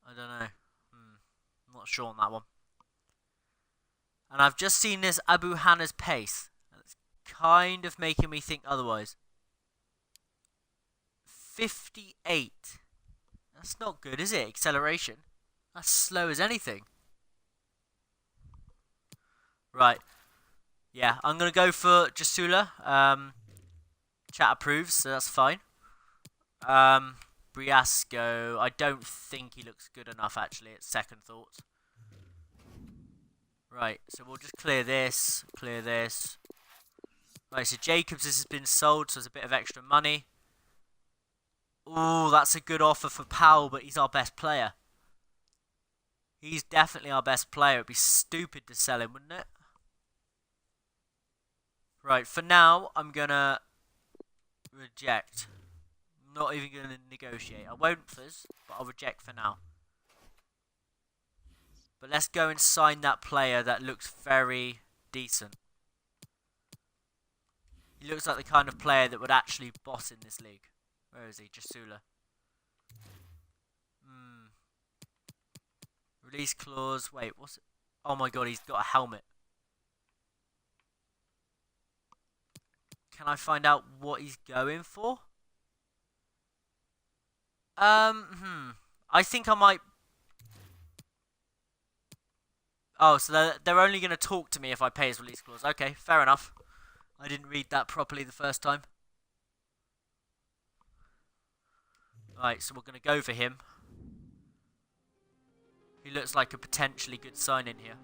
I don't know. I'm not sure on that one. And I've just seen this Abu Hanna's pace. It's kind of making me think otherwise. 58. That's not good, is it? Acceleration. That's slow as anything. Right. Yeah, I'm going to go for Jasula. Chat approves, so that's fine. Briasco, I don't think he looks good enough, actually, at second thought. Right, so we'll just clear this. Clear this. Right, so Jacobs has been sold, so there's a bit of extra money. Ooh, that's a good offer for Powell, but he's our best player. He's definitely our best player. It'd be stupid to sell him, wouldn't it? Right, for now, I'm going to reject. Not even going to negotiate. I won't fizz, but I'll reject for now. But let's go and sign that player that looks very decent. He looks like the kind of player that would actually boss in this league. Where is he? Jasula. Release clause. Wait, what's it? Oh my god, he's got a helmet. Can I find out what he's going for? I think I might... Oh, so they're only going to talk to me if I pay his release clause. Okay, fair enough. I didn't read that properly the first time. Right, so we're going to go for him. He looks like a potentially good sign-in here.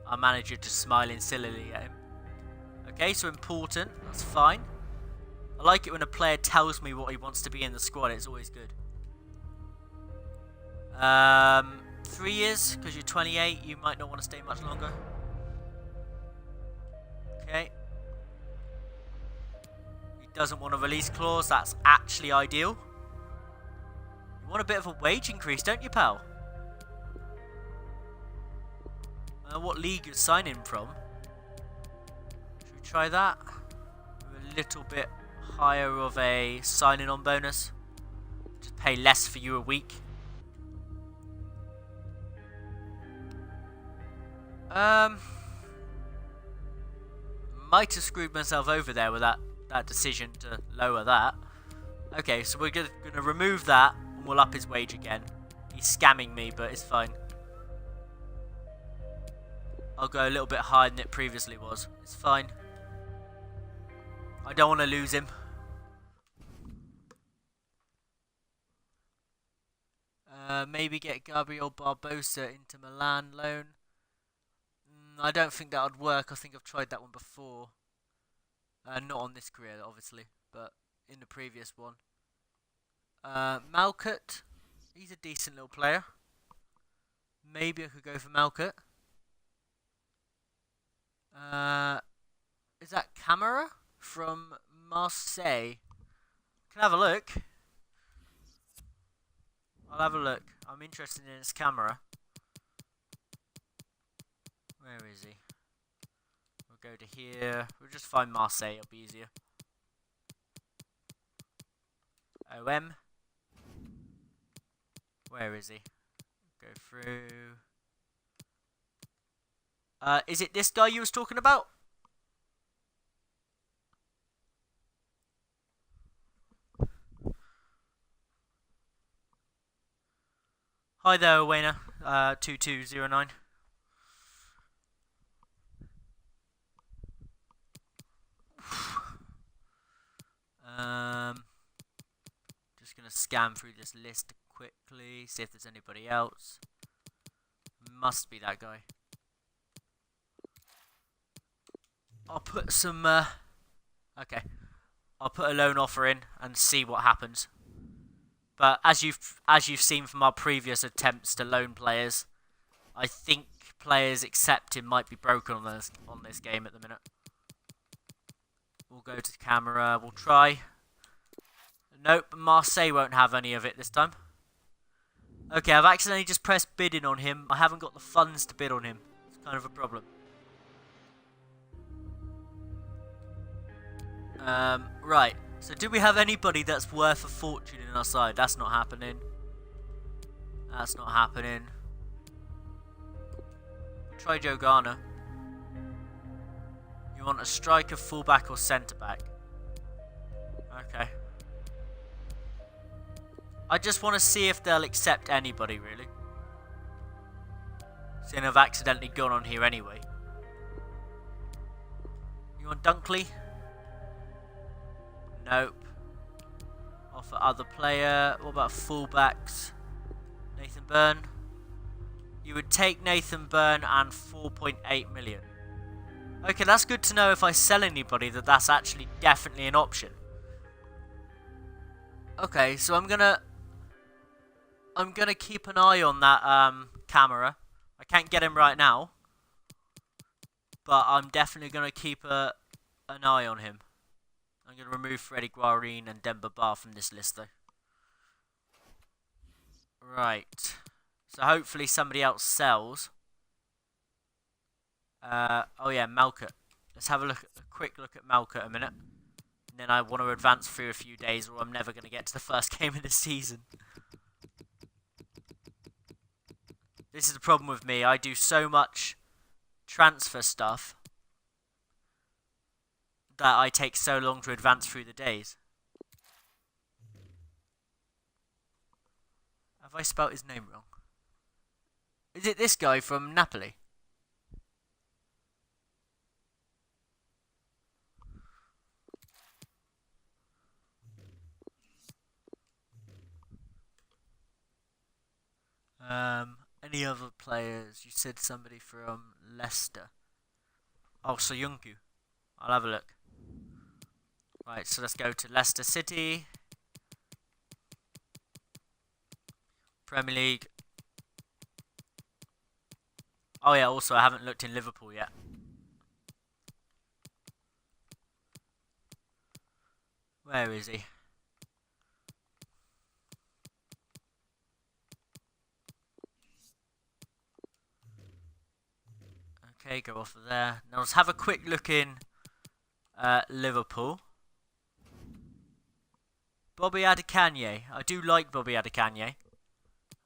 Our manager just smiling sillily at him. Okay, so important. That's fine. I like it when a player tells me what he wants to be in the squad. It's always good. 3 years, because you're 28. You might not want to stay much longer. Okay. He doesn't want a release clause. That's actually ideal. You want a bit of a wage increase, don't you, pal? I don't know what league you're signing from. Should we try that? little bit higher of a signing on bonus. Just pay less for you a week. Might have screwed myself over there with that decision to lower that. Okay, so we're gonna remove that and we'll up his wage again. He's scamming me, but it's fine. I'll go a little bit higher than it previously was. It's fine. I don't want to lose him. Maybe get Gabriel Barbosa into Milan loan. I don't think that would work. I think I've tried that one before. Not on this career, obviously, but in the previous one. Malcut. He's a decent little player. Maybe I could go for Malcut. Is that Camera from Marseille? Can I have a look? I'll have a look. I'm interested in his camera. Where is he? We'll go to here. We'll just find Marseille. It'll be easier. OM. Where is he? Go through. Is it this guy you was talking about? Hi there, Wayner. 2209. Just gonna scan through this list quickly, see if there's anybody else. Must be that guy. I'll put some. Okay, I'll put a loan offer in and see what happens. But as you've seen from our previous attempts to loan players, I think players accepting might be broken on this game at the minute. We'll go to the camera. We'll try. Nope, Marseille won't have any of it this time. Okay, I've accidentally just pressed bidding on him. I haven't got the funds to bid on him. It's kind of a problem. Right. So do we have anybody that's worth a fortune in our side? That's not happening. That's not happening. We'll try Joe Garner. You want a striker, fullback, or centre back? Okay. I just want to see if they'll accept anybody, really. Seeing I've accidentally gone on here anyway. You want Dunkley? Nope. Offer other player. What about fullbacks? Nathan Byrne. You would take Nathan Byrne and 4.8 million. Okay, that's good to know if I sell anybody that's actually definitely an option. Okay, so I'm gonna keep an eye on that camera. I can't get him right now, but I'm definitely gonna keep an eye on him. I'm going to remove Freddie Guarin and Demba Ba from this list, though. Right. So hopefully somebody else sells. Oh yeah, Malcut. Let's have a quick look at Malcut a minute. And then I want to advance through a few days or I'm never going to get to the first game of the season. This is the problem with me. I do so much transfer stuff that I take so long to advance through the days. Have I spelt his name wrong? Is it this guy from Napoli? Any other players? You said somebody from Leicester. Oh, Soyuncu. I'll have a look. Right, so let's go to Leicester City. Premier League. Oh yeah, also I haven't looked in Liverpool yet. Where is he? Okay, go off of there. Now let's have a quick look in Liverpool. Bobby Adekanye. I do like Bobby Adekanye.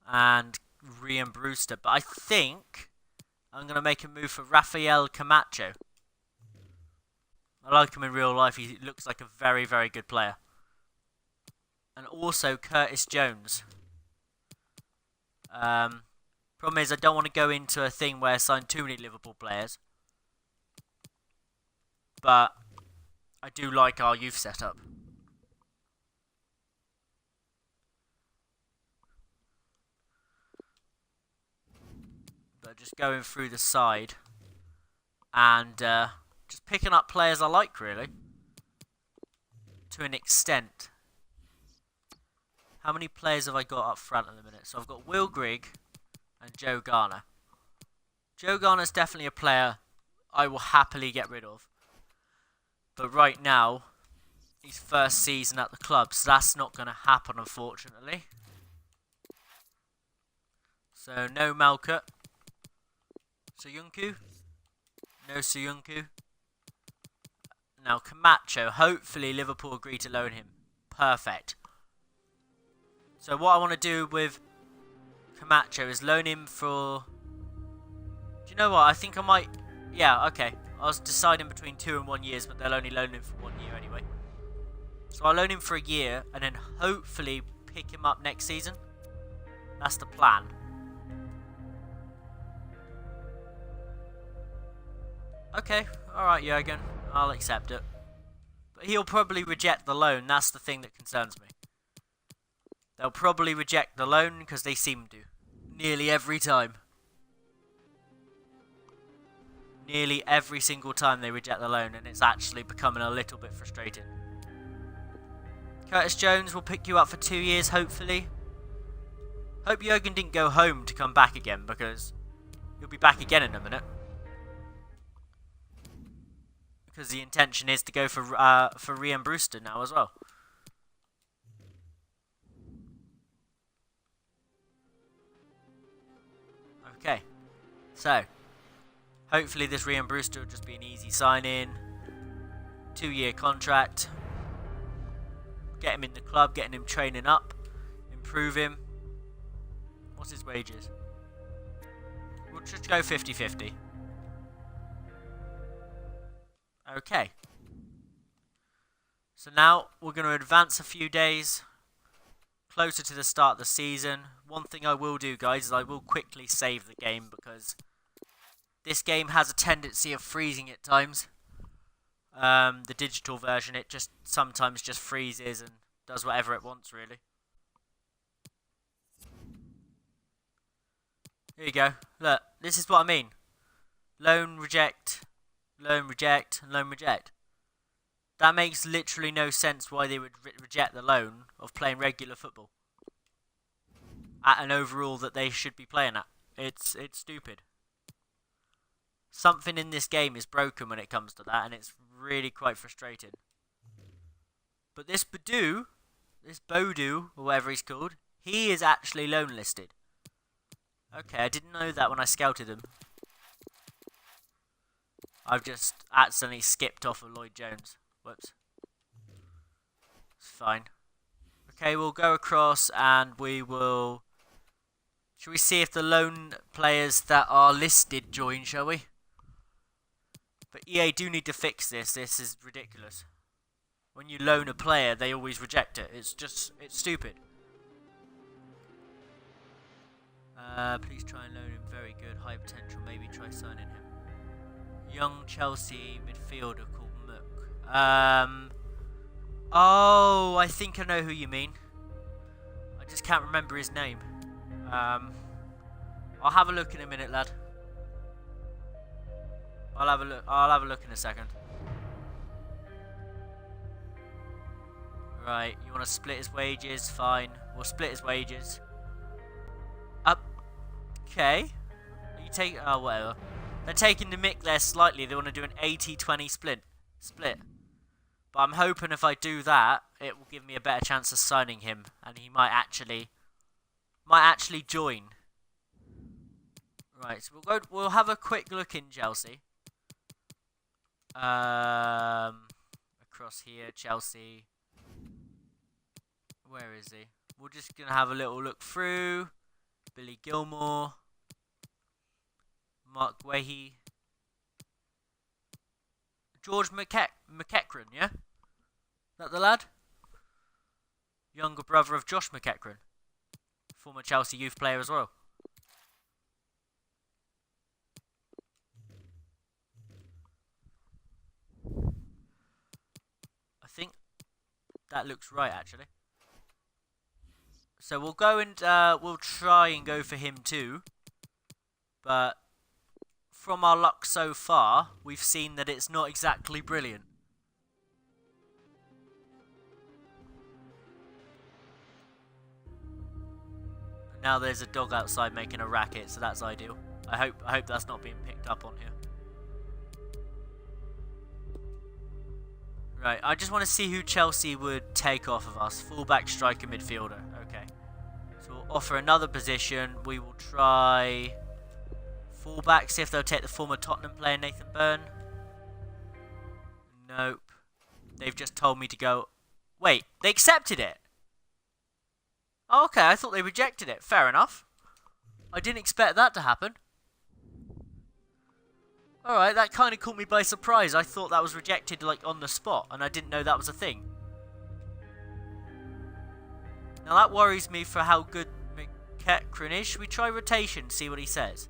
And Rian Brewster. But I think I'm going to make a move for Rafael Camacho. I like him in real life. He looks like a very, very good player. And also Curtis Jones. Problem is I don't want to go into a thing where I sign too many Liverpool players. But I do like our youth setup. But just going through the side and just picking up players I like, really. To an extent. How many players have I got up front at the minute? So I've got Will Grigg and Joe Garner. Joe Garner's definitely a player I will happily get rid of. But right now, his first season at the club, so that's not going to happen, unfortunately. So no Malcut. Soyuncu. No Soyuncu. Now Camacho, hopefully Liverpool agree to loan him. Perfect. So what I want to do with Camacho is loan him for... Do you know what? I think I might... Yeah, okay. I was deciding between 2 and 1 years, but they'll only loan him for 1 year anyway. So I'll loan him for a year, and then hopefully pick him up next season. That's the plan. Okay, alright Jurgen, I'll accept it. But he'll probably reject the loan, that's the thing that concerns me. They'll probably reject the loan because they seem to. Nearly every time. Nearly every single time they reject the loan, and it's actually becoming a little bit frustrating. Curtis Jones will pick you up for 2 years, hopefully. Hope Jurgen didn't go home to come back again, because he'll be back again in a minute. Because the intention is to go for Rian Brewster now as well. Okay, so hopefully this Rian Brewster will just be an easy sign-in. 2-year contract. Get him in the club, getting him training up, improve him. What's his wages? We'll just go 50-50. Okay. So now we're going to advance a few days closer to the start of the season. One thing I will do, guys, is I will quickly save the game because this game has a tendency of freezing at times. The digital version, it just sometimes just freezes and does whatever it wants, really. Here you go. Look, this is what I mean. Loan reject, loan reject, and loan reject. That makes literally no sense why they would reject the loan of playing regular football at an overall that they should be playing at. It's stupid. Something in this game is broken when it comes to that, and it's really quite frustrating. But this Bodu, or whatever he's called, he is actually loan listed. Okay, I didn't know that when I scouted him. I've just accidentally skipped off of Lloyd Jones. Whoops. It's fine. Okay, we'll go across and we will... Shall we see if the loan players that are listed join, shall we? But EA do need to fix this. This is ridiculous. When you loan a player, they always reject it. It's stupid. Please try and loan him. Very good. High potential. Maybe try signing him. Young Chelsea midfielder called Mook. Oh, I think I know who you mean. I just can't remember his name. I'll have a look in a minute, lad. I'll have a look in a second. Right, you want to split his wages? Fine. We'll split his wages. Up. Okay. You take... Oh, whatever. They're taking the mick there slightly. They want to do an 80-20 split. But I'm hoping if I do that, it will give me a better chance of signing him. And he might actually join. Right, so we'll have a quick look in Chelsea. Across here, Chelsea. Where is he? We're just going to have a little look through. Billy Gilmore. Mark Weahy. George McEachran, yeah? Is that the lad? Younger brother of Josh McEachran. Former Chelsea youth player as well. I think that looks right, actually. So we'll go and we'll try and go for him too. But from our luck so far, we've seen that it's not exactly brilliant. Now there's a dog outside making a racket, so that's ideal. I hope that's not being picked up on here. Right, I just want to see who Chelsea would take off of us. Fullback, striker, midfielder. Okay. So we'll offer another position. We will try fullback, see if they'll take the former Tottenham player, Nathan Byrne. Nope. They've just told me to go... Wait, they accepted it? Oh, okay, I thought they rejected it. Fair enough. I didn't expect that to happen. Alright, that kind of caught me by surprise. I thought that was rejected, like, on the spot, and I didn't know that was a thing. Now, that worries me for how good McEachran is. Should we try rotation, see what he says?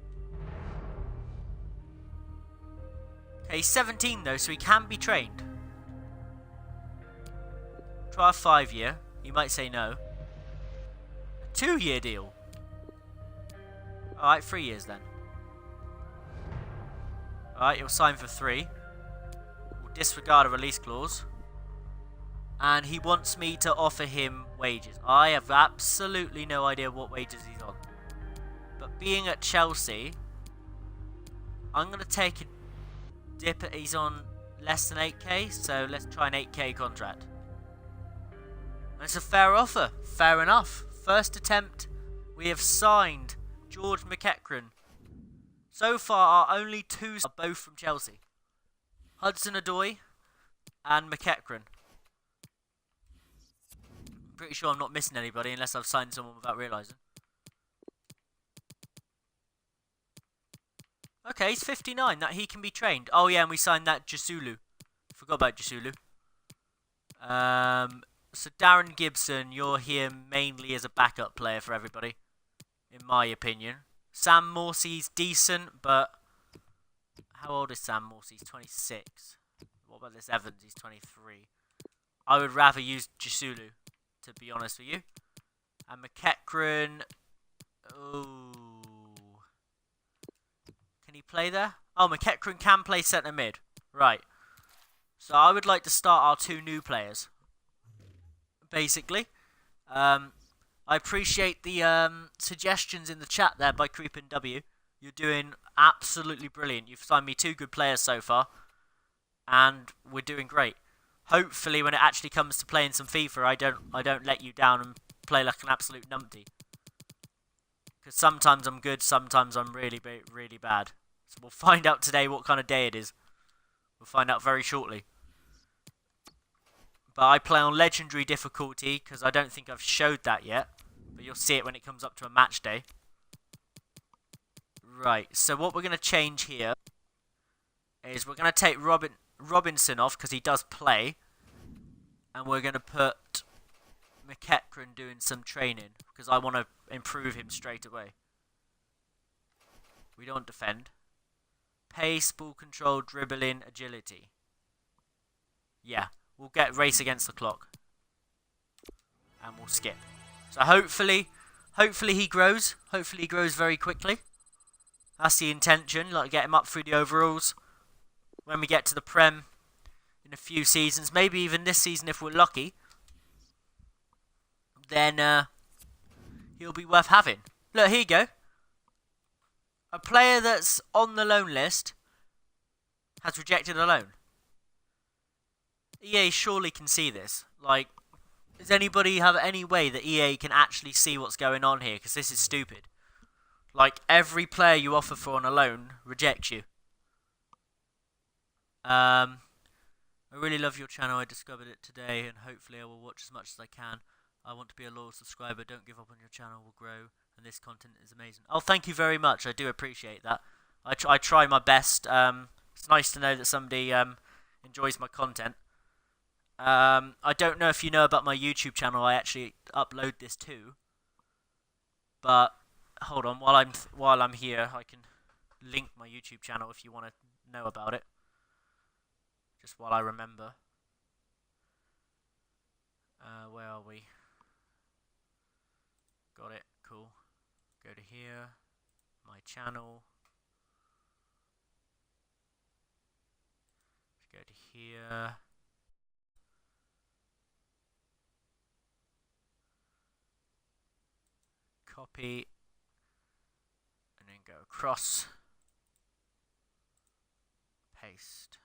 Okay, he's 17, though, so he can be trained. Try a 5-year. You might say no. A 2-year deal. Alright, 3 years then. Alright, he'll sign for 3. We'll disregard a release clause. And he wants me to offer him wages. I have absolutely no idea what wages he's on. But being at Chelsea, I'm going to take a dip at... He's on less than 8k, so let's try an 8k contract. And it's a fair offer. Fair enough. First attempt, we have signed George McEachran. So far, our only 2 are both from Chelsea. Hudson-Odoi and McEachran. Pretty sure I'm not missing anybody unless I've signed someone without realising. Okay, he's 59. That he can be trained. Oh yeah, and we signed that Jasulu. Forgot about Jasulu. So Darren Gibson, you're here mainly as a backup player for everybody, in my opinion. Sam Morsey's decent, but how old is Sam Morsey? He's 26. What about this Evans? He's 23. I would rather use Jasulu, to be honest with you. And McEachran, oh, can he play there? Oh, McEachran can play centre mid. Right. So I would like to start our 2 new players. Basically. I appreciate the suggestions in the chat there by Creepin' W. You're doing absolutely brilliant. You've signed me 2 good players so far. And we're doing great. Hopefully when it actually comes to playing some FIFA, I don't let you down and play like an absolute numpty. Because sometimes I'm good, sometimes I'm really bad. So we'll find out today what kind of day it is. We'll find out very shortly. But I play on legendary difficulty because I don't think I've showed that yet. But you'll see it when it comes up to a match day. Right, so what we're going to change here is we're going to take Robinson off because he does play. And we're going to put McEachran doing some training because I want to improve him straight away. We don't defend. Pace, ball control, dribbling, agility. Yeah. We'll get race against the clock. And we'll skip. So hopefully he grows. Hopefully he grows very quickly. That's the intention. Like, get him up through the overalls. When we get to the Prem in a few seasons, maybe even this season if we're lucky, then he'll be worth having. Look, here you go. A player that's on the loan list has rejected a loan. EA surely can see this. Like, does anybody have any way that EA can actually see what's going on here? Because this is stupid. Like, every player you offer for on a loan rejects you. I really love your channel. I discovered it today, and hopefully I will watch as much as I can. I want to be a loyal subscriber. Don't give up on your channel. Will grow, and this content is amazing. Oh, thank you very much. I do appreciate that. I try my best. It's nice to know that somebody enjoys my content. I don't know if you know about my YouTube channel. I actually upload this too. But hold on, while I'm here, I can link my YouTube channel if you want to know about it. Just while I remember. Where are we? Got it. Cool. Go to here. My channel. Go to here. Copy. And then go across. Paste.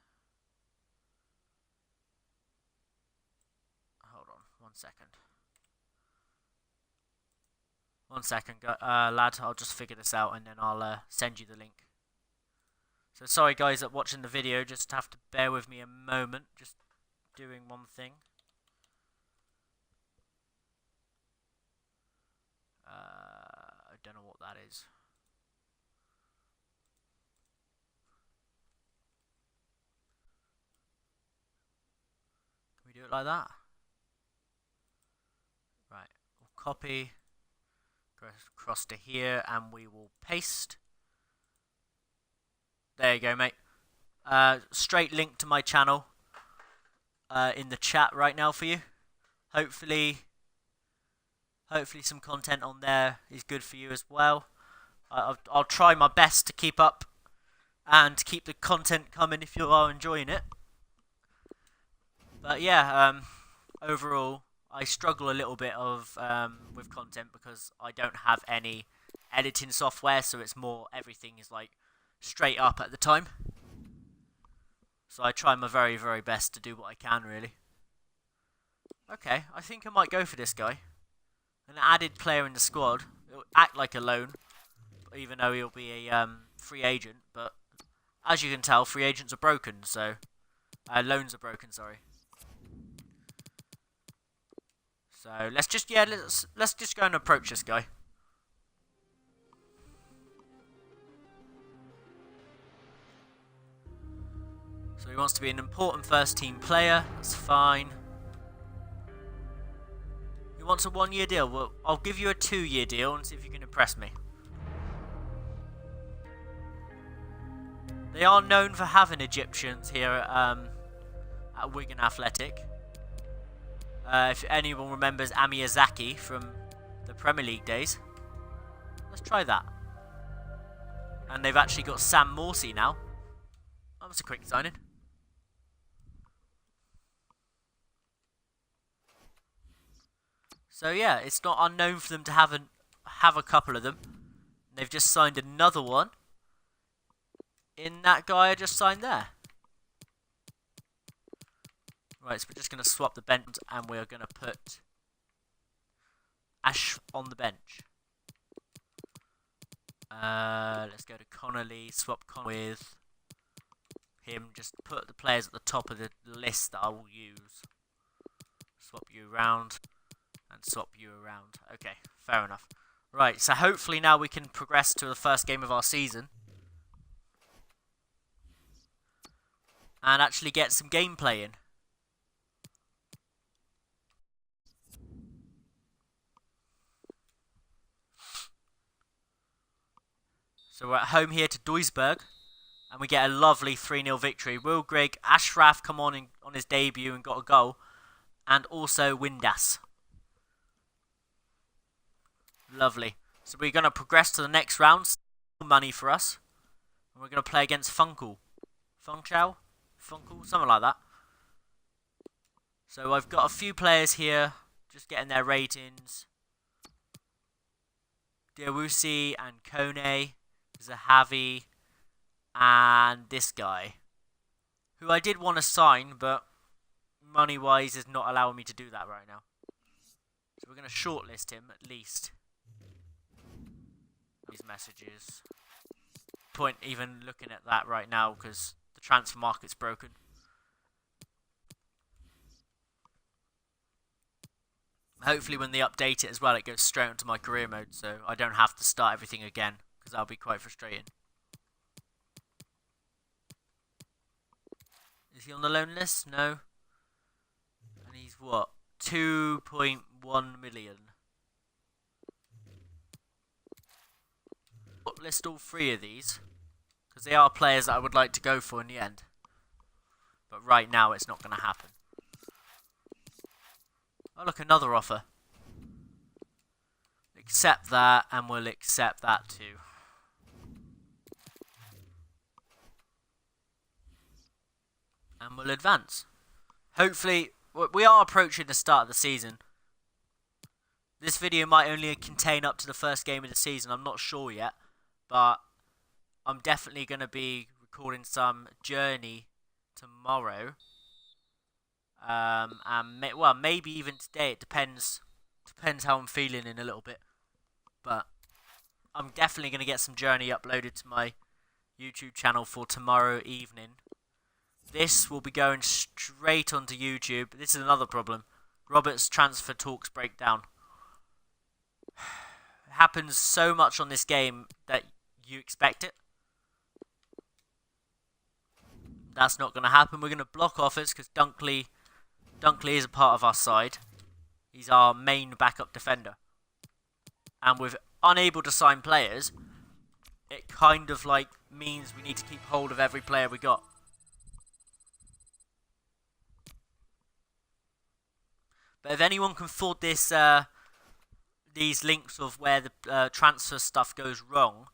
Hold on. 1 second. 1 second, lad. I'll just figure this out and then I'll send you the link. So sorry guys that watching the video, just have to bear with me a moment. Just doing one thing. I don't know what that is. Can we do it like that? Right, we'll copy, go across to here, and we will paste. There you go, mate. Straight link to my channel in the chat right now for you. Hopefully some content on there is good for you as well. I'll try my best to keep up and keep the content coming if you are enjoying it. But yeah, overall, I struggle a little bit with content because I don't have any editing software, so it's more everything is like straight up at the time. So I try my very, very best to do what I can, really. Okay, I think I might go for this guy. An added player in the squad. He'll act like a loan, even though he'll be a free agent. But as you can tell, free agents are broken, so loans are broken. Sorry. So let's just go and approach this guy. So he wants to be an important first team player. That's fine. He wants a 1-year deal. Well, I'll give you a 2-year deal and see if you can impress me. They are known for having Egyptians here at Wigan Athletic. If anyone remembers Amiyazaki from the Premier League days. Let's try that. And they've actually got Sam Morsey now. That was a quick signing. So yeah, it's not unknown for them to have a couple of them. They've just signed another one in that guy I just signed there. Right, so we're just going to swap the bench and we're going to put Ash on the bench. Let's go to Connolly, swap Connolly with him. Just put the players at the top of the list that I will use. Swap you around and swap you around. Okay, fair enough. Right, so hopefully now we can progress to the first game of our season. And actually get some gameplay in. So we're at home here to Duisburg, and we get a lovely 3-0 victory. Will Grigg, Ashraf come on his debut and got a goal, and also Windass. Lovely. So we're going to progress to the next round. Money for us. And we're going to play against Funkel. Funkel, something like that. So I've got a few players here, just getting their ratings. Diawusi and Kone. Zahavi, and this guy, who I did want to sign, but money-wise is not allowing me to do that right now. So we're going to shortlist him, at least. These messages. Point even looking at that right now, because the transfer market's broken. Hopefully when they update it as well, it goes straight onto my career mode, so I don't have to start everything again, because that'll be quite frustrating. Is he on the loan list? No. And he's what? 2.1 million. I'll list all three of these, because they are players that I would like to go for in the end. But right now it's not going to happen. Oh look, another offer. Accept that, and we'll accept that too. And we'll advance. Hopefully, we are approaching the start of the season. This video might only contain up to the first game of the season, I'm not sure yet. But I'm definitely going to be recording some Journey tomorrow. And well, maybe even today, it depends how I'm feeling in a little bit. But I'm definitely going to get some Journey uploaded to my YouTube channel for tomorrow evening. This will be going straight onto YouTube. This is another problem. Robert's transfer talks break down. It happens so much on this game that you expect it. That's not going to happen. We're going to block offers because Dunkley is a part of our side. He's our main backup defender. And with unable to sign players, it kind of like means we need to keep hold of every player we got. But if anyone can forward this, these links of where the transfer stuff goes wrong,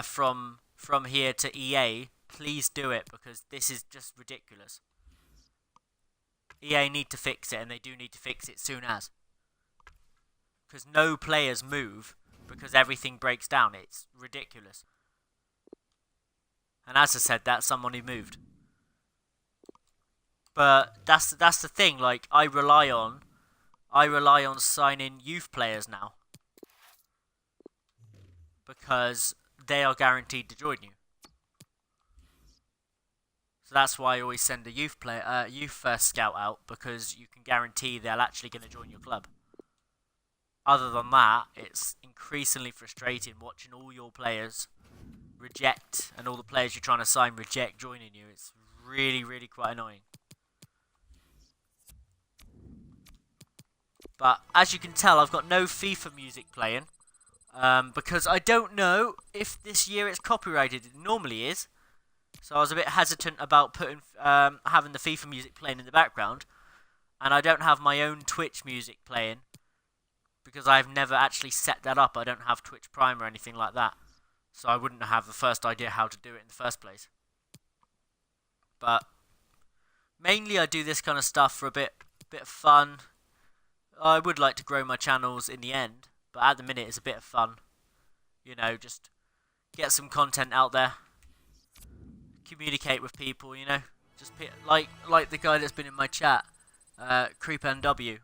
from here to EA, please do it, because this is just ridiculous. EA need to fix it, and they do need to fix it soon as. Because no players move because everything breaks down. It's ridiculous. And as I said, that's someone who moved. But that's the thing. Like, I rely on signing youth players now, because they are guaranteed to join you. So that's why I always send a youth scout out, because you can guarantee they're actually going to join your club. Other than that, it's increasingly frustrating watching all your players reject, and all the players you're trying to sign reject joining you. It's really, really quite annoying. But as you can tell, I've got no FIFA music playing, because I don't know if this year it's copyrighted. It normally is. So I was a bit hesitant about putting having the FIFA music playing in the background. And I don't have my own Twitch music playing, because I've never actually set that up. I don't have Twitch Prime or anything like that. So I wouldn't have the first idea how to do it in the first place. But mainly I do this kind of stuff for a bit of fun. I would like to grow my channels in the end, but at the minute it's a bit of fun. You know, just get some content out there. Communicate with people, you know. Just like the guy that's been in my chat, CreepNW.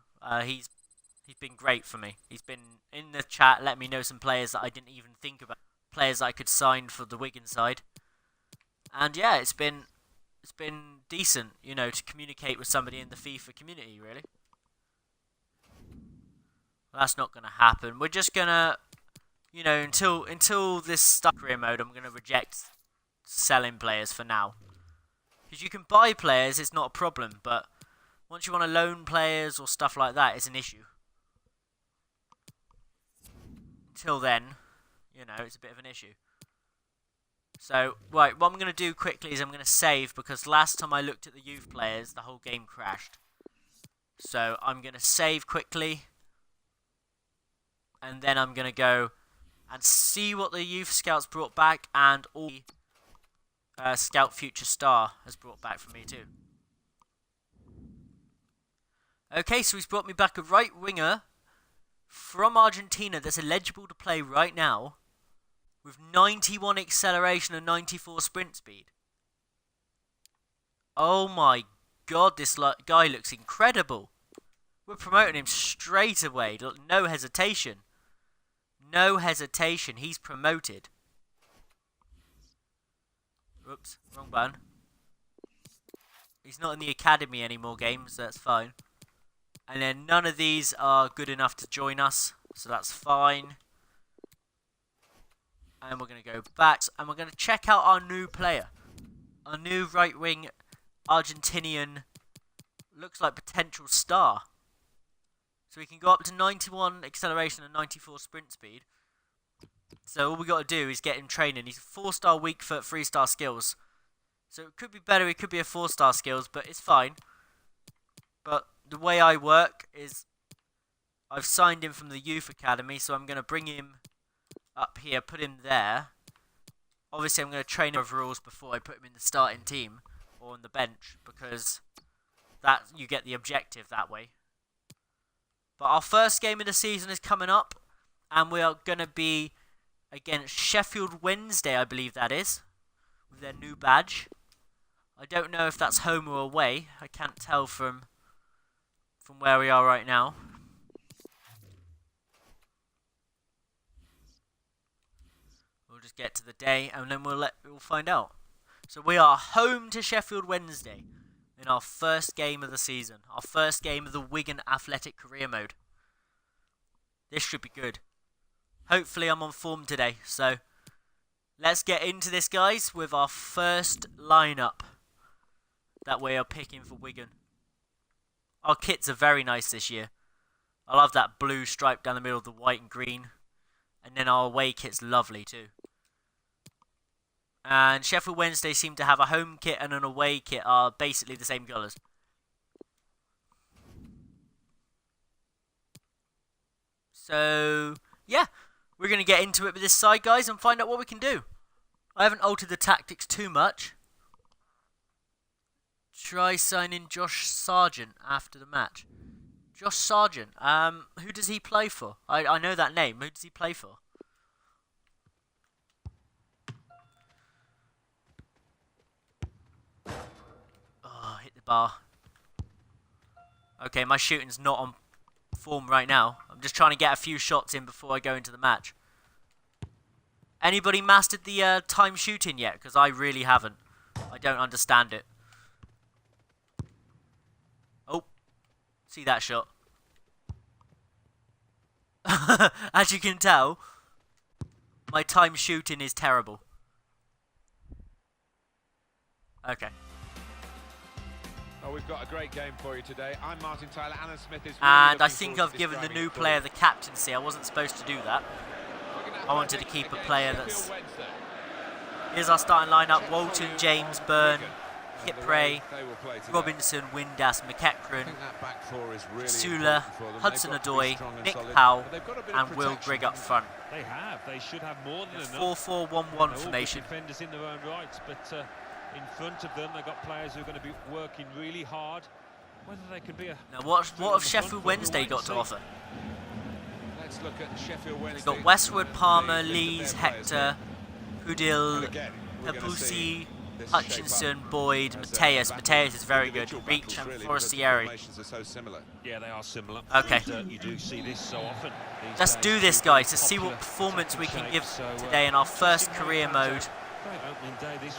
He's been great for me. He's been in the chat, let me know some players that I didn't even think about, players I could sign for the Wigan side. And yeah, it's been decent, you know, to communicate with somebody in the FIFA community, really. Well, that's not going to happen. We're just going to, you know, until this stuff career mode, I'm going to reject selling players for now. Because you can buy players, it's not a problem, but once you want to loan players or stuff like that, it's an issue. Until then, you know, it's a bit of an issue. So, right, what I'm going to do quickly is I'm going to save, because last time I looked at the youth players, the whole game crashed. So, I'm going to save quickly, and then I'm going to go and see what the youth scouts brought back, and all Scout Future Star has brought back for me too. Okay, so he's brought me back a right winger from Argentina that's eligible to play right now, with 91 acceleration and 94 sprint speed. Oh my god, this guy looks incredible. We're promoting him straight away, no hesitation. No hesitation, he's promoted. Oops, wrong button. He's not in the academy anymore, games, that's fine. And then none of these are good enough to join us, so that's fine. And we're going to go back, and we're going to check out our new player. Our new right-wing Argentinian, looks like potential star. So we can go up to 91 acceleration and 94 sprint speed. So all we got to do is get him training. He's a 4-star weak foot, 3-star skills. So it could be better, it could be a 4-star skills, but it's fine. But the way I work is I've signed him from the youth academy, so I'm going to bring him up here, put him there. Obviously I'm going to train him overalls before I put him in the starting team or on the bench, because that you get the objective that way. But our first game of the season is coming up, and we are going to be against Sheffield Wednesday, I believe that is, with their new badge. I don't know if that's home or away. I can't tell from where we are right now. We'll just get to the day, and then we'll find out. So we are home to Sheffield Wednesday in our first game of the season, our first game of the Wigan Athletic career mode. This should be good. Hopefully I'm on form today, so let's get into this, guys, with our first lineup that we are picking for Wigan. Our kits are very nice this year. I love that blue stripe down the middle of the white and green, and then our away kit's lovely too. And Sheffield Wednesday seem to have a home kit and an away kit are basically the same colours. So, yeah, we're going to get into it with this side, guys, and find out what we can do. I haven't altered the tactics too much. Try signing Josh Sargent after the match. Josh Sargent, who does he play for? I know that name. Who does he play for? Oh, hit the bar. Okay, my shooting's not on form right now. I'm just trying to get a few shots in before I go into the match. Anybody mastered the time shooting yet? Because I really haven't. I don't understand it. Oh, see that shot. As you can tell, my time shooting is terrible. Okay. Oh, we've got a great game for you today. I'm Martin Tyler. Alan Smith is really and I think I've given the new player the captaincy. I wasn't supposed to do that. I wanted to keep a player that's... Here's our starting lineup. Walton, James, Byrne, Kipray, Robinson, Windass, McEachran, Sula, Hudson-Odoi, Nick Powell, and Will Grigg up front. They should have more than enough. 4-4-1-1 formation. Defenders in their own rights, but in front of them they've got players who are going to be working really hard. Whether they can be a... Now what have Sheffield Wednesday got to offer? Let's look at Sheffield Wednesday. They've got Westwood, Palmer, Lees, Hector, Hudil, Papusi, Hutchinson, Boyd, Mateus. Mateus is very good. Reach and Forestieri. Yeah, they are similar. Okay. And, you do see this so often. Let's do this, guys, to see what performance we can give today in our first career mode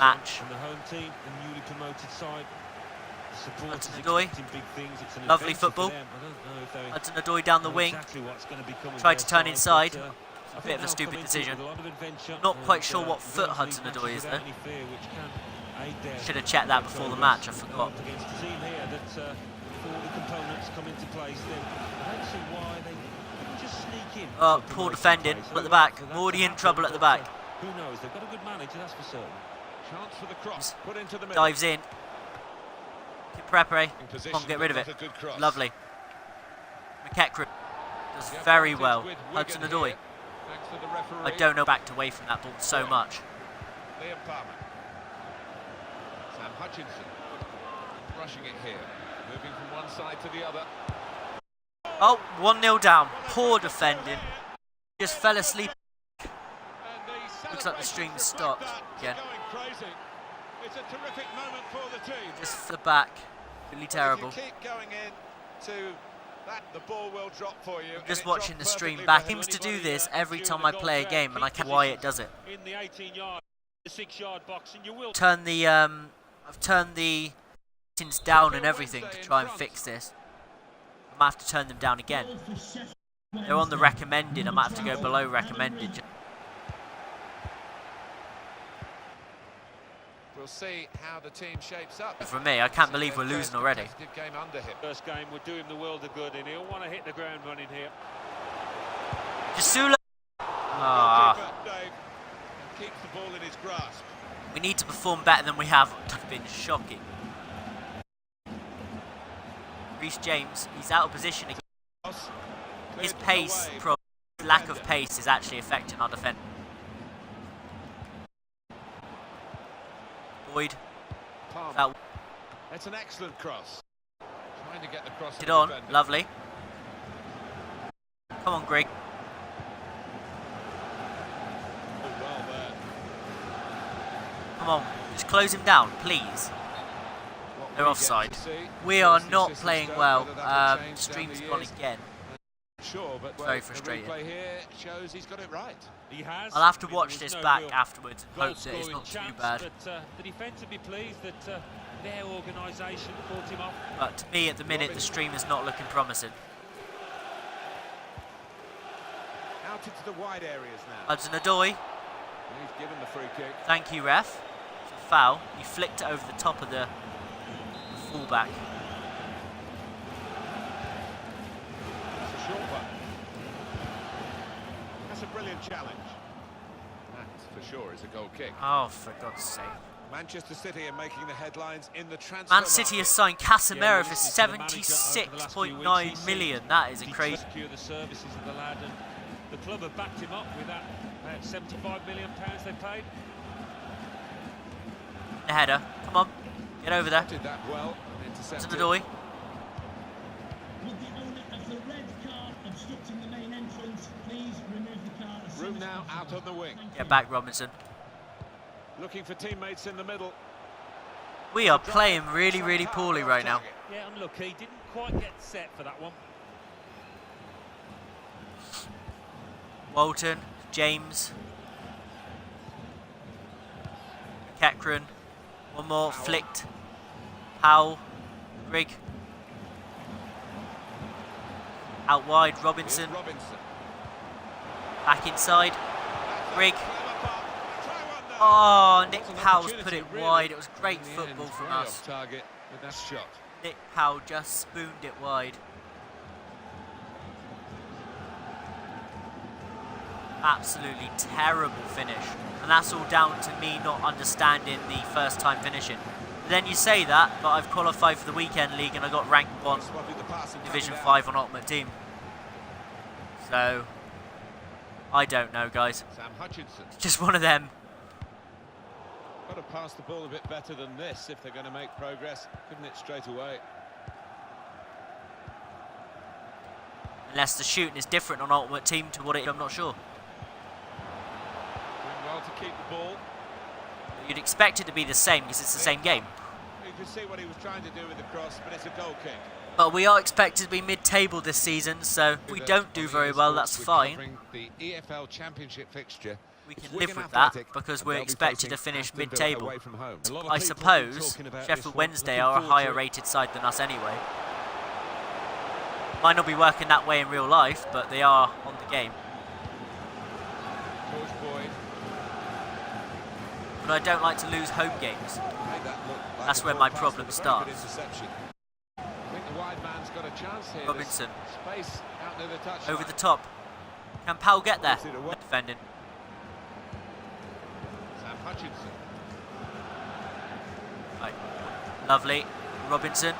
match. And the home team, the newly promoted side. Hudson-Odoi, lovely football. Hudson-Odoi down the wing, tried to turn inside. A bit of a stupid decision. Not quite sure what foot Hudson-Odoi is though. Should have checked that before the match, I forgot. Oh, poor defending at the back. Already in trouble at the back. Who knows? They've got a good manager, that's for certain. Chance for the cross. Put into the middle. Dives in. Prepare. Can't get rid of it. Lovely. McEachran does very well. Hudson-Odoi. I don't know, backed away from that ball so much. Liam Palmer. Sam Hutchinson. Rushing it here. Moving from one side to the other. Oh, 1-0 down. Poor defending. Just fell asleep. Looks like the stream stopped again. It's a terrific moment for the team. Just for the back. Really terrible. If you keep going in to that, the ball will drop for you. I'm just watching the stream back. Seems to do this every time I play a game, and I can't why it does it. In the 18-yard, 6-yard box, and you will turn the I've turned the settings down and everything to try and fix this. I might have to turn them down again. They're on the recommended. I might have to go below recommended. We'll see how the team shapes up. For me, I can't believe we're losing already. Game under him. First game would do him the world of good, and he'll want to hit the ground running here. Jasula. Ah. Dave keeps the ball in his grasp. We need to perform better than we have. It's been shocking. Reece James, he's out of position again. His pace, lack of pace, is actually affecting our defence. Boyd. It's an excellent cross. Trying to get the cross. Get on, lovely. Come on, Greg. Oh, well there. Come on, just close him down, please. They're offside. We are not playing well. Stream's gone again. Sure, but very frustrating. The replay here shows he's got it right. He has. I'll have to watch this back afterwards and hope that it's not too bad. But the defence will be pleased that their organisation fought him off. But to me, at the minute, the stream is not looking promising. Out into the wide areas now. Hudson-Odoi. He's given the free kick. Thank you, ref. It's a foul. He flicked it over the top of the fullback. Short one. That's a brilliant challenge. That, for sure, is a goal kick. Oh, for God's sake. Manchester City are making the headlines in the transfer Man City has signed Casemiro for Yeah, 76.9 million. That is a crazy. Secure the services of the lad, and the club have backed him up with that about £75 million they paid. The header. Come on. Get over there. Did that well. Hudson-Odoi. Room now out on the wing. Get back, Robinson. Looking for teammates in the middle. We are playing really, really poorly right now. Yeah, unlucky. Didn't quite get set for that one. Walton, James, Kekron, one more, flicked, Powell, Grigg, out wide, Robinson, back inside, Grigg. Oh, Nick Powell's put it wide. It was great football from us. Target with that shot. Nick Powell just spooned it wide. Absolutely terrible finish, and that's all down to me not understanding the first time finishing. But then you say that, but I've qualified for the weekend league and I got rank 1 Division 5 on Ultimate Team. So I don't know, guys. Sam Hutchinson. It's just one of them. Got to pass the ball a bit better than this if they're going to make progress. Couldn't it straight away. Unless the shooting is different on Ultimate Team to what it is, I'm not sure. Doing well to keep the ball. You'd expect it to be the same because it's the same game. You can see what he was trying to do with the cross, but it's a goal kick. But we are expected to be mid-table this season, so if we don't do very well, that's fine. The EFL Championship fixture. We can live with that because we're expected to finish mid-table. I suppose Sheffield Wednesday are a higher rated side than us anyway. Might not be working that way in real life, but they are on the game. But I don't like to lose home games. That's where my problem starts. Robinson. Over the top. Can Powell get there? Defending. Sam Hutchinson. Right. Lovely. Robinson.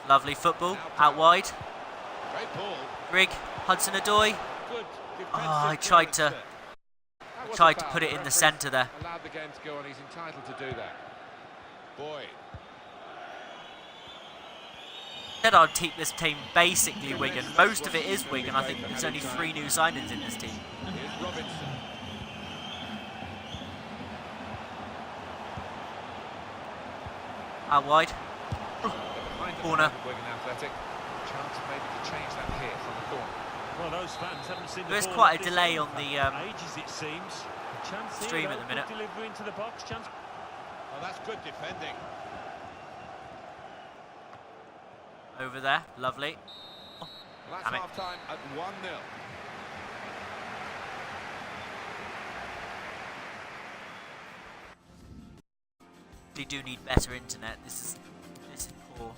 Lovely football. Out wide. Great ball. Grigg. Hudson-Odoi. Oh, I tried to put it in the centre there. Allowed the game to go on. He's entitled to do that. Boyd. Said I'd keep this team basically Wigan. Most of it is Wigan. I think there's only 3 new signings in this team. Here's Robinson. Out wide. Corner. Wigan Athletic. Chance maybe to change that here from the corner. Well, those fans haven't seen There is the ball quite a at this delay level on the ages, it seems. Chance stream here, at the minute. Delivery into the box. Chance. Oh, that's good defending. Over there, lovely. Well, that's Damn it. half-time at 1-0. They do need better internet. This is poor.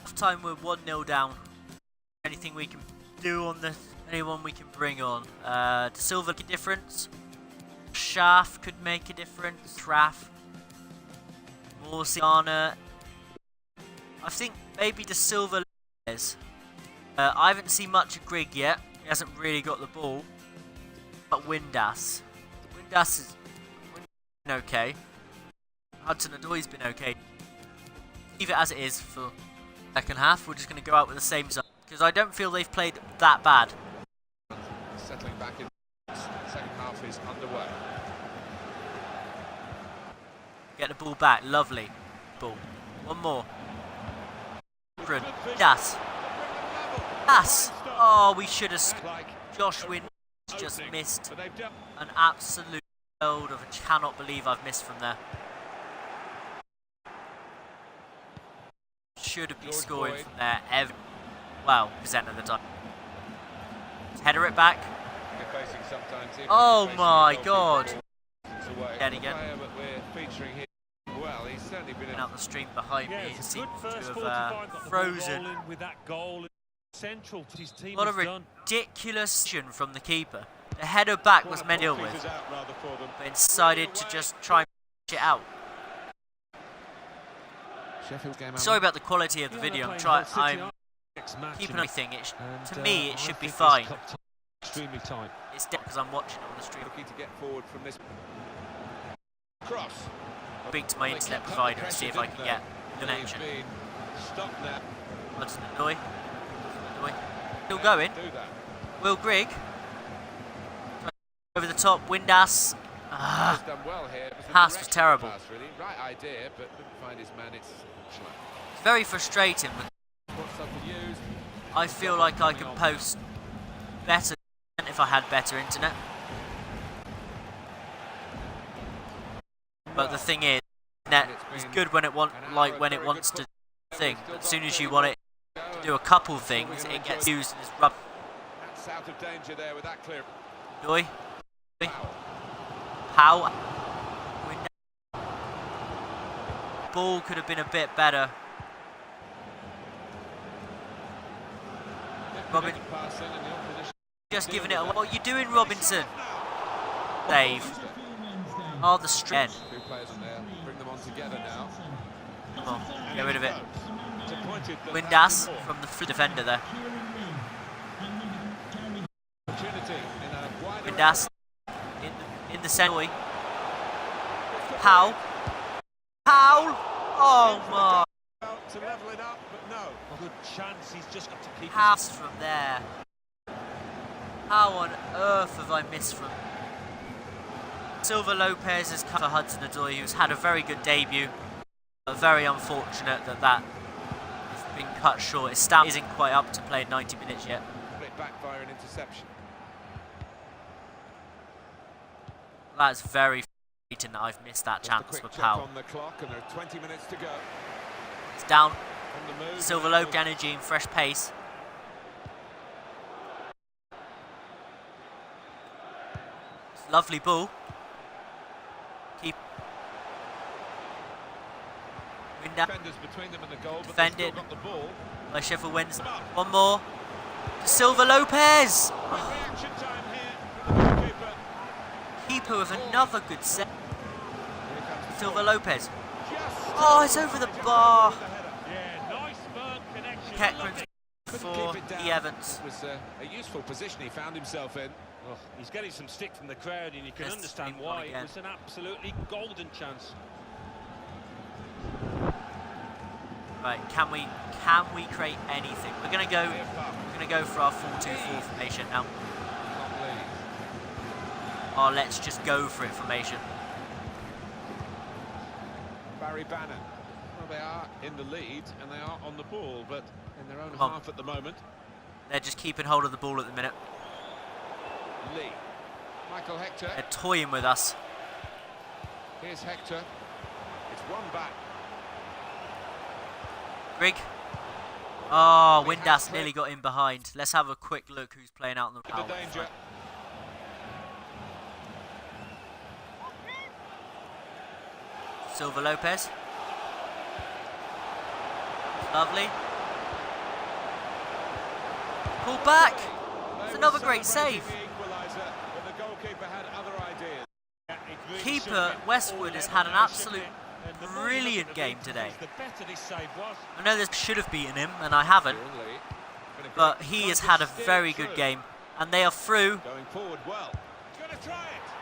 Half time we're 1-0 down. Anything we can do on this? Anyone we can bring on? De Silva make a difference. Schaaf could make a difference. Traff. Morsiana. I think maybe De Silva is. I haven't seen much of Grigg yet. He hasn't really got the ball. But Windass. Windass is been okay. Hudson-Odoi's been okay. Leave it as it is for second half. We're just going to go out with the same side because I don't feel they've played that bad. Settling back in. Second half is underway. Get the ball back. Lovely. Ball. One more. Das. Das. Oh, we should have. Josh Wynn just missed an absolute world of. I cannot believe I've missed from there. Should have been scoring from there. Well, percent of the time. Header it back. Oh my God. Dead again. Well, he's certainly been out the stream behind me. It seems to have frozen. With that goal central to his team. What a ridiculous action from the keeper. The header back was meant to deal with, but decided to just try and push it out. Sorry about the quality of the video. I'm keeping everything. To me, it should be fine. Extremely tight. It's dead because I'm watching it on the stream. Looking to get forward from this cross. Speak to my internet provider and see if I can get connection. Hudson-Odoi. Still going. Will Grigg. Over the top. Windass. Pass was terrible. Right idea, but didn't find his man. It's very frustrating. I feel like I could post better if I had better internet. But the thing is, net is good when it wants to thing. But as soon as you want it to do a couple things, it gets used and is rubbed. That's out of danger there with that clear. Doi. How? Ball could have been a bit better. Robin, just giving it away. What are you doing, Robinson? Save. Oh, the strength. Two players in there. Bring them on together now. Come on, get rid of it. Windass from the defender there. Windass in the centre. How? Oh my! To level it up, but no. Good chance. He's just got to keep. Pass from there. How on earth have I missed from? Silva Lopez has come for Hudson-Odoi, who's had a very good debut. But very unfortunate that has been cut short. His stamina isn't quite up to play 90 minutes yet. It back via an interception. That's very frustrating that I've missed that chance for Powell. On the clock, and there are 20 minutes to go. It's down. On the move. Silva Lopez, energy and fresh pace. Lovely ball. Keep. Defenders between them and the goal, but defended got the ball. By Sheffield Wednesday. One more. Silva Lopez. Reaction time here for the keeper. Keeper with another good set. Silva Lopez. Oh, it's over the bar. Yeah, nice firm connection. Keckran's for E. Evans. It was a useful position he found himself in. Oh, he's getting some stick from the crowd, and you can understand why. It was an absolutely golden chance. Right, can we create anything? We're gonna go for our 4-2-4 formation now. Oh, let's just go for it formation. Barry Bannon. Well, they are in the lead and they are on the ball, but in their own half at the moment. They're just keeping hold of the ball at the minute. Lee. Michael Hector. They're toying with us. Here's Hector. It's one back. Grigg. Oh, Windass nearly got in behind. Let's have a quick look who's playing out on the danger. Silva Lopez. Lovely. Pull back. It's another great save. Keeper Westwood has had an absolute brilliant game today. I know this should have beaten him, and I haven't, but he has had a very good game, and they are through.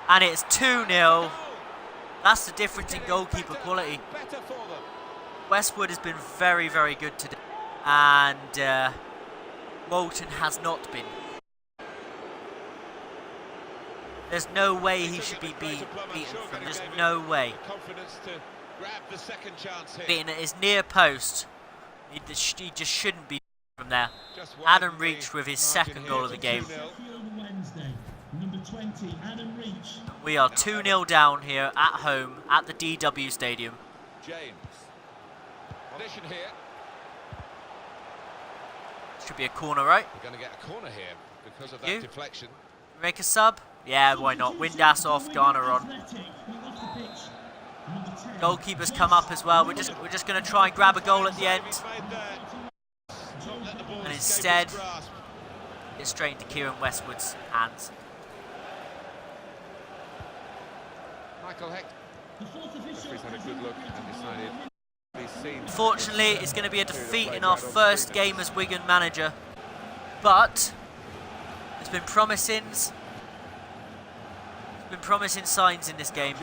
And it's 2-0. That's the difference in goalkeeper quality. Westwood has been very, very good today, and Walton has not been. There's no way he should be beaten from. There's no way. Beaten at his near post, he just shouldn't be from there. Adam Reach with his second goal of the game. We are 2-0 down here at home at the DW Stadium. James. Position here. Should be a corner, right? We're going to get a corner here because of that deflection. Make a sub? Yeah, why not? Windass off, Garner on. Goalkeeper's come up as well. We're just going to try and grab a goal at the end. And instead, it's straight into Kieran Westwood's hands. Michael Heck. Referee's had a good look and decided. Unfortunately, it's going to be a defeat in our first game as Wigan manager, but there's been promising signs in this game.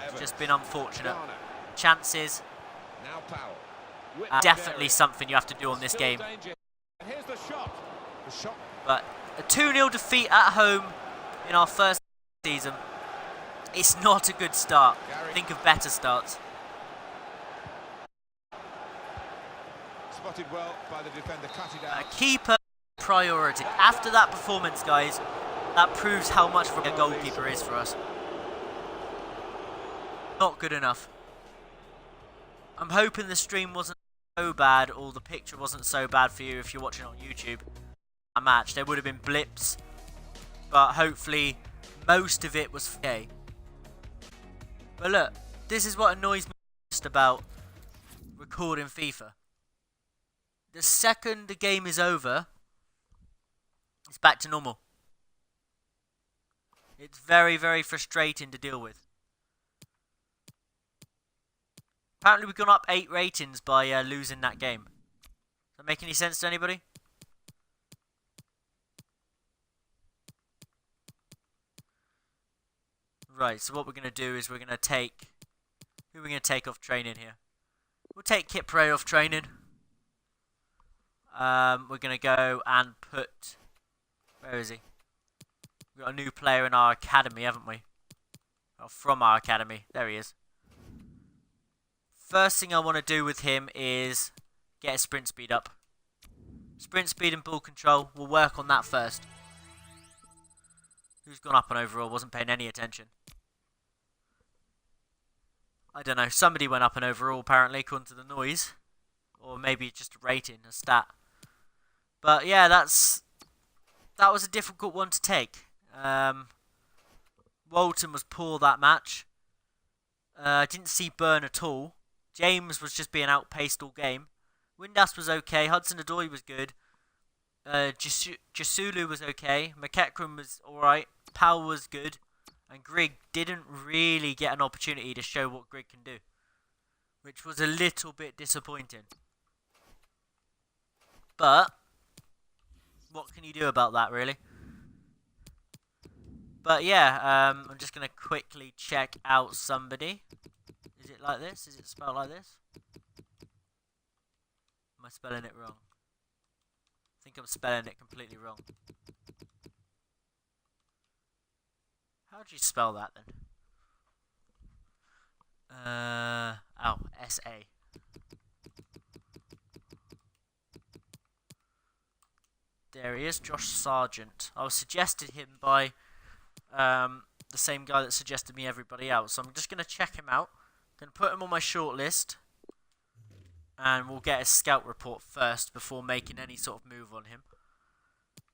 It's just been unfortunate. Chances, definitely something you have to do on this game. But a 2-0 defeat at home in our first season, it's not a good start. Think of better starts. Spotted well by the defender, cut it out. Keeper priority. After that performance, guys, that proves how much of a goalkeeper is for us. Not good enough. I'm hoping the stream wasn't so bad, or the picture wasn't so bad for you if you're watching on YouTube. A match, there would have been blips, but hopefully most of it was okay. But look, this is what annoys me most about recording FIFA. The second the game is over, it's back to normal. It's very, very frustrating to deal with. Apparently we've gone up 8 ratings by losing that game. Does that make any sense to anybody? Right, so what we're going to do is we're going to take... Who are we going to take off training here? We'll take Kit Prey off training. We're going to go and put... Where is he? We've got a new player in our academy, haven't we? Well, from our academy. There he is. First thing I want to do with him is get his sprint speed up. Sprint speed and ball control. We'll work on that first. Who's gone up on overall? Wasn't paying any attention. I don't know. Somebody went up on overall apparently, according to the noise. Or maybe just a rating, a stat. But yeah, that was a difficult one to take. Walton was poor that match. I didn't see Byrne at all. James was just being outpaced all game. Windass was okay. Hudson-Odoi was good. Jasulu was okay. McEachran was alright. Powell was good. And Grigg didn't really get an opportunity to show what Grigg can do, which was a little bit disappointing. But what can you do about that, really? But yeah, I'm just going to quickly check out somebody. Is it like this? Is it spelled like this? Am I spelling it wrong? I think I'm spelling it completely wrong. How do you spell that then? Oh, S-A. There he is, Josh Sargent. I was suggested him by the same guy that suggested me everybody else. So I'm just going to check him out. Going to put him on my shortlist. and we'll get a scout report first before making any sort of move on him.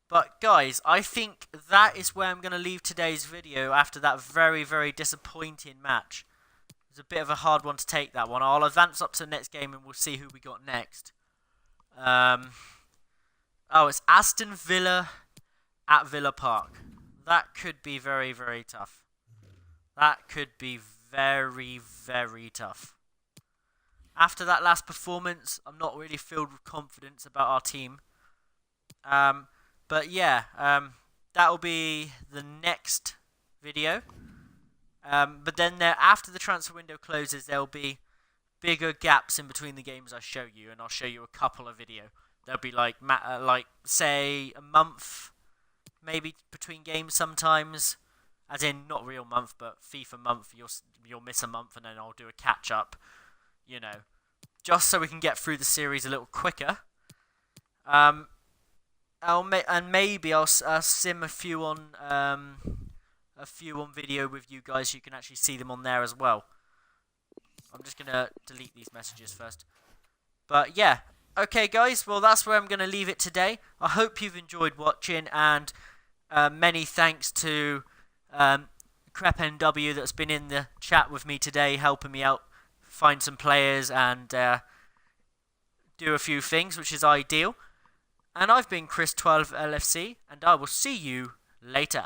But guys, I think that is where I'm going to leave today's video after that very, very disappointing match. It's a bit of a hard one to take, that one. I'll advance up to the next game and we'll see who we got next. Oh, it's Aston Villa at Villa Park. That could be very, very tough. That could be very, very tough. After that last performance, I'm not really filled with confidence about our team. But yeah, that'll be the next video. But then after the transfer window closes, there'll be bigger gaps in between the games I show you, and I'll show you a couple of video. There'll be like say a month, maybe between games sometimes, as in not real month, but FIFA month. You'll miss a month, and then I'll do a catch up. You know, just so we can get through the series a little quicker. Maybe I'll sim a few on video with you guys. You can actually see them on there as well. I'm just gonna delete these messages first. But yeah, okay guys. Well, that's where I'm gonna leave it today. I hope you've enjoyed watching, and many thanks to CrepNW that's been in the chat with me today, helping me out find some players and do a few things, which is ideal. And I've been Chris12LFC, and I will see you later.